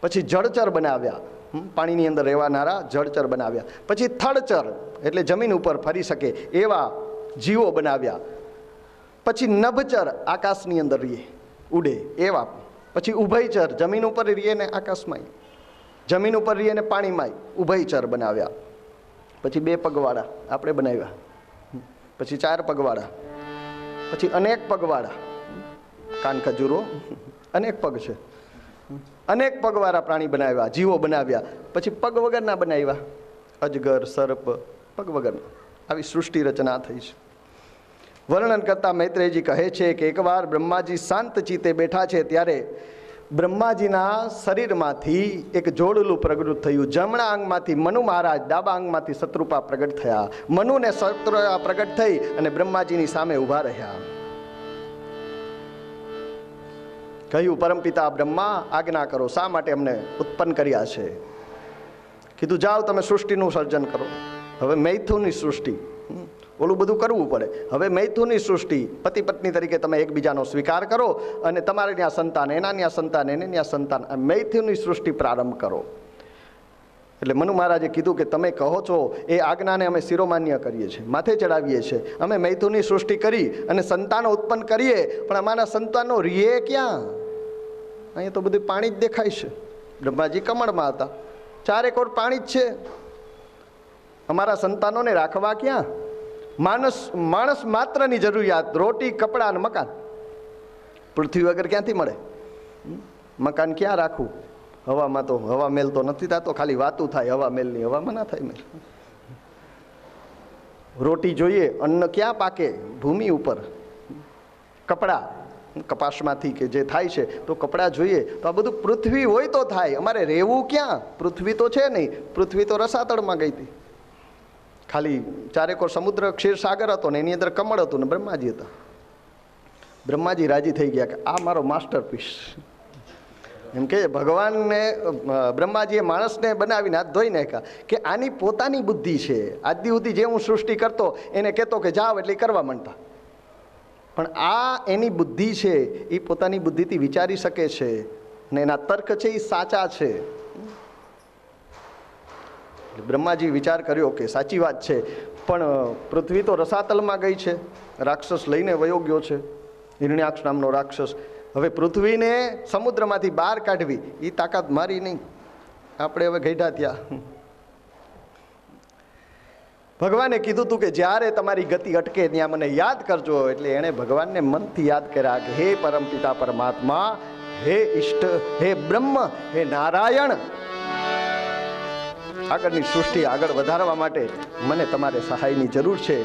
પછી જળચર બનાવ્યા, પાણીની અંદર રહેવાનારા જળચર બનાવ્યા. પછી થળચર એટલે જમીન ઉપર ફરી શકે એવા જીવો બનાવ્યા. પછી નભચર, આકાશની અંદર રહીએ, ઉડે એવા. પછી ઉભયચર, જમીન ઉપર રહીએ ને આકાશમાં, જમીન ઉપર રહીએ ને પાણીમાં, ઉભયચર બનાવ્યા. પછી 2 પગવાળા આપણે બનાવ્યા. પછી 4 પગવાળા, પછી અનેક પગવાળા, કાન ખજૂરો, અનેક પગ છે, અનેક પગવાળા પ્રાણી બનાવ્યા, જીવો બનાવ્યા. પછી પગ વગરના બનાવ્યા, અજગર, સર્પ, પગ વગરના. આવી સૃષ્ટિ રચના થઈ છે. વર્ણન કરતા મૈત્રેયજી કહે છે કે એકવાર બ્રહ્માજી શાંત ચિત્તે બેઠા છે ત્યારે બ્રહ્માજીના શરીરમાંથી એક જોડલું પ્રગટ થયું. જમણા અંગમાંથી મનુ મહારાજ, ડાબા અંગમાંથી શત્રુપા પ્રગટ થયા. મનુને શત્રુપા પ્રગટ થઈ અને બ્રહ્માજીની સામે ઊભા રહ્યા. કહ્યું, પરમપિતા બ્રહ્મા, આજ્ઞા કરો, શા માટે અમને ઉત્પન્ન કર્યા છે? કીધું, જાઓ તમે સૃષ્ટિનું સર્જન કરો. હવે મૈથુનની સૃષ્ટિ, ઓલું બધું કરવું પડે. હવે મૈથુનની સૃષ્ટિ, પતિ પત્ની તરીકે તમે એકબીજાનો સ્વીકાર કરો અને તમારે ત્યાં સંતાન, એના ત્યાં સંતાન, એને ત્યાં સંતાન, મૈથુનની સૃષ્ટિ પ્રારંભ કરો. એટલે મનુ મહારાજે કીધું કે તમે કહો છો એ આજ્ઞાને અમે શિરોમાન્ય કરીએ છીએ, માથે ચડાવીએ છીએ. અમે મૈથુનની સૃષ્ટિ કરી અને સંતાનો ઉત્પન્ન કરીએ, પણ અમારા સંતાનો રીએ ક્યાં? અહીંયા તો બધું પાણી જ દેખાય છે. બ્રહ્માજી કમળમાં હતા, ચારેક ઓર પાણી જ છે. અમારા સંતાનોને રાખવા ક્યાં? માણસ માત્રની જરૂરિયાત, રોટી, કપડાં અને મકાન. પૃથ્વી વગર ક્યાંથી મળે? મકાન ક્યાં રાખવું? હવામાં તો હવા મેલ તો નથી થતો, ખાલી વાતું થાય. હવા મેલની હવામાં ના થાય મેલ. રોટી જોઈએ, અન્ન ક્યાં પાકે? ભૂમિ ઉપર. કપડાં કપાસમાંથી કે જે થાય છે તો કપડાં જોઈએ, તો આ બધું પૃથ્વી હોય તો થાય. અમારે રહેવું ક્યાં? પૃથ્વી તો છે નહીં. પૃથ્વી તો રસાતળમાં ગઈ હતી. ખાલી ચારેકોર સમુદ્ર ક્ષીરસાગર હતો ને એની અંદર કમળ હતું ને બ્રહ્માજી હતા. બ્રહ્માજી રાજી થઈ ગયા કે આ મારો માસ્ટરપીસ. એમ કે ભગવાનને, બ્રહ્માજીએ માણસને બનાવીને હાથ ધોઈ નાખ્યા કે આની પોતાની બુદ્ધિ છે. આજ સુધી જે હું સૃષ્ટિ કરતો એને કહેતો કે જાઓ એટલે કરવા માંડતા, પણ આ એની બુદ્ધિ છે, એ પોતાની બુદ્ધિથી વિચારી શકે છે અને એના તર્ક છે એ સાચા છે. બ્રહ્માજી વિચાર કર્યો કે સાચી વાત છે, પણ પૃથ્વી તો રસાતલમાં ગઈ છે, રાક્ષસ લઈને વયો ગયો છે, હિરણ્યાક્ષ નામનો રાક્ષસ. હવે પૃથ્વીને સમુદ્રમાંથી બહાર કાઢવી એ તાકાત મારી નહીં. આપણે હવે ગઈઢા ત્યાં. ભગવાને કીધું હતું કે જ્યારે તમારી ગતિ અટકે ત્યાં મને યાદ કરજો. એટલે એણે ભગવાનને મનથી યાદ કર્યા કે હે પરમપિતા પરમાત્મા, હે ઈષ્ટ, હે બ્રહ્મ, હે નારાયણ, આગળની સૃષ્ટિ આગળ વધારવા માટે મને તમારે સહાયની જરૂર છે.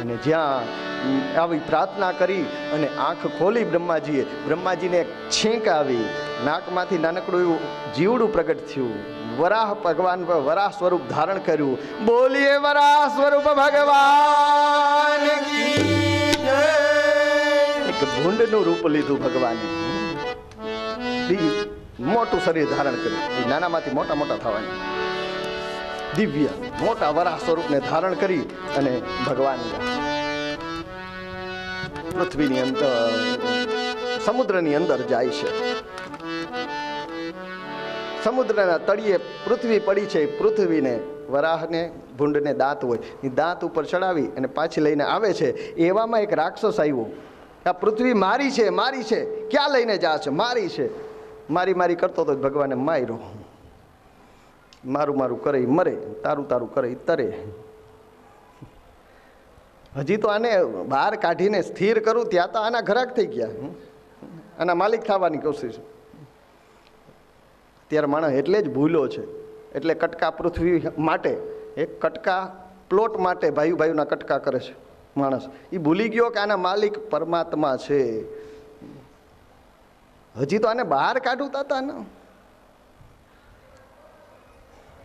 અને જ્યાં આવી પ્રાર્થના કરી અને આંખ ખોલી બ્રહ્માજીને એક છીંક આવી, નાકમાંથી નાનકડું એવું જીવડું પ્રગટ થયું. વરાહ ભગવાન વરાહ સ્વરૂપ ધારણ કર્યું. બોલીએ વરાહ સ્વરૂપ ભગવાન કી જય. એક ભૂંડનું રૂપ લીધું ભગવાને, મોટું શરીર ધારણ કર્યું. નાનામાંથી મોટા મોટા થવાની દિવ્ય મોટા વરાહ સ્વરૂપને ધારણ કરી અને ભગવાન પૃથ્વીની અંદર, સમુદ્રની અંદર જાય છે. સમુદ્રના તળિયે પૃથ્વી પડી છે. પૃથ્વીને, વરાહને, ભૂંડને દાંત હોય, એ દાંત ઉપર ચડાવી અને પાછી લઈને આવે છે. એવામાં એક રાક્ષસ આવ્યો. આ પૃથ્વી મારી છે, મારી છે, ક્યાં લઈને જા છે? મારી છે. મારી કરતો તો ભગવાને માર્યો. મારું કરે મરે, તારું કરે તરે. હજી તો આને બહાર કાઢીને સ્થિર કરું ત્યાં તો આના ઘરાક થઈ ગયા, આના માલિક થવાની કોશિશ. અત્યારે માણસ એટલે જ ભૂલો છે. એટલે કટકા પૃથ્વી માટે, એક કટકા પ્લોટ માટે ભાઈઓના કટકા કરે છે માણસ. એ ભૂલી ગયો કે આના માલિક પરમાત્મા છે. હજી તો આને બહાર કાઢું હતા ને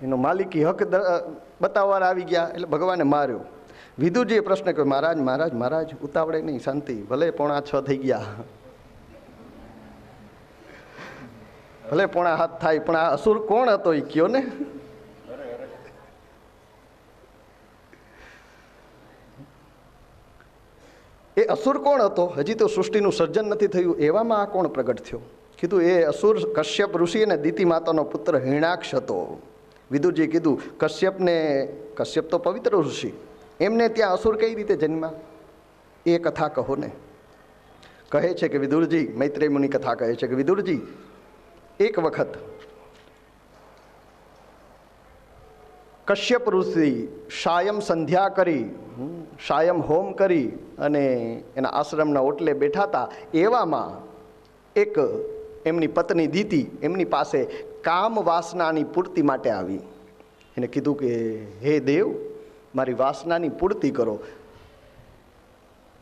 એનો માલિકી હક બતાવવા આવી ગયા એટલે ભગવાને માર્યો. વિદુરજીએ પ્રશ્ન કર્યો, મહારાજ ઉતાવળે નહીં, શાંતિ, ભલે 6:45 થઈ ગયા, ભલે 7:45 થાય, પણ આ અસુર કોણ હતો એ કયો ને? એ અસુર કોણ હતો? હજી તો સૃષ્ટિનું સર્જન નથી થયું, એવામાં આ કોણ પ્રગટ થયો? કીધું એ અસુર કશ્યપ ઋષિ અને દિતિ માતાનો પુત્ર હિરણાક્ષ હતો. વિદુરજીએ કીધું, કશ્યપ તો પવિત્ર ઋષિ, એમને ત્યાં અસુર કઈ રીતે જન્મ્યા? એ કથા કહો ને. કહે છે કે વિદુરજી, મૈત્રેય મુનિ કથા કહે છે કે વિદુરજી, એક વખત કશ્યપ ઋષિ સાયમ સંધ્યા કરી, સાયમ હોમ કરી અને એના આશ્રમના ઓટલે બેઠા હતા. એવામાં એક એમની પત્ની દિતિ એમની પાસે કામ વાસનાની પૂર્તિ માટે આવી. એને કીધું કે હે દેવ, મારી વાસનાની પૂર્તિ કરો.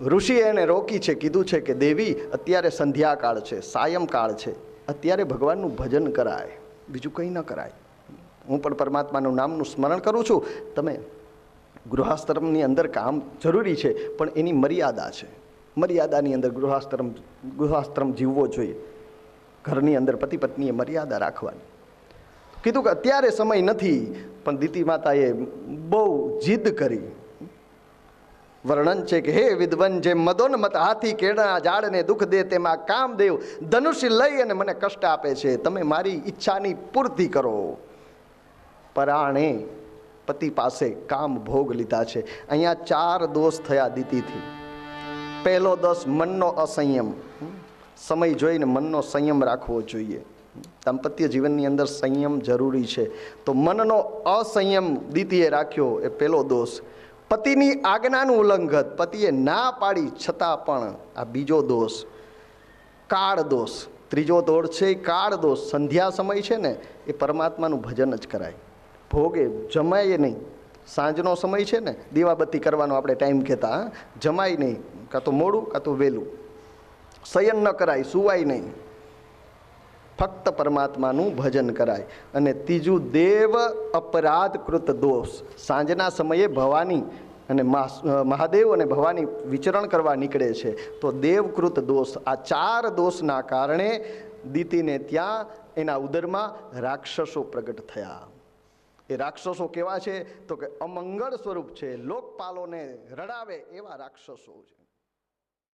ઋષિએ એને રોકી છે, કીધું છે કે દેવી અત્યારે સંધ્યાકાળ છે, સાયંકાળ છે, અત્યારે ભગવાનનું ભજન કરાય, બીજું કંઈ ન કરાય. હું પણ પરમાત્માનું નામનું સ્મરણ કરું છું. તમે ગૃહાશ્રમની અંદર કામ જરૂરી છે, પણ એની મર્યાદા છે. મર્યાદાની અંદર ગૃહાશ્રમ જીવવો જોઈએ. ઘરની અંદર પતિ પત્નીએ મર્યાદા રાખવાની. કીધું કે અત્યારે સમય નથી, પણ દિતિ માતાએ બહુ જીદ કરી. વર્ણન છે કે હે વિદ્વન, જે મદોન્મત હાથી કેળના ઝાડને દુઃખ દે, તેમાં કામદેવ ધનુષ્ય લઈ અને મને કષ્ટ આપે છે. તમે મારી ઈચ્છાની પૂર્તિ કરો. પરાણે પતિ પાસે કામ ભોગ લીધા છે. અહીંયા 4 દોષ થયા દિતિથી. પહેલો દોષ મનનો અસંયમ. સમય જોઈને મનનો સંયમ રાખવો જોઈએ. દાંપત્ય જીવનની અંદર સંયમ જરૂરી છે. તો મનનો અસંયમ દિતિએ રાખ્યો, એ પહેલો દોષ. પતિની આજ્ઞાનું ઉલ્લંઘન, પતિએ ના પાડી છતાં પણ, આ બીજો દોષ. કાળ દોષ, ત્રીજો દોષ છે કાળ દોષ. સંધ્યા સમય છે ને, એ પરમાત્માનું ભજન જ કરાય. ભોગે જમાય નહીં. સાંજનો સમય છે ને, દીવાબત્તી કરવાનો આપણે ટાઈમ કહેતા, જમાય નહીં. કાં તો મોડું કાં તો વહેલું. શયન ન કરાય, સુવાય નહીં. ફક્ત પરમાત્માનું ભજન કરાય. અને ત્રીજું દેવ અપરાધકૃત દોષ. સાંજના સમયે ભવાની અને મહાદેવ અને ભવાની વિચરણ કરવા નીકળે છે, તો દેવકૃત દોષ. આ 4 દોષના કારણે દિતિને ત્યાં એના ઉદરમાં રાક્ષસો પ્રગટ થયા. એ રાક્ષસો કેવા છે? તો કે અમંગળ સ્વરૂપ છે, લોકપાલોને રડાવે એવા રાક્ષસો છે.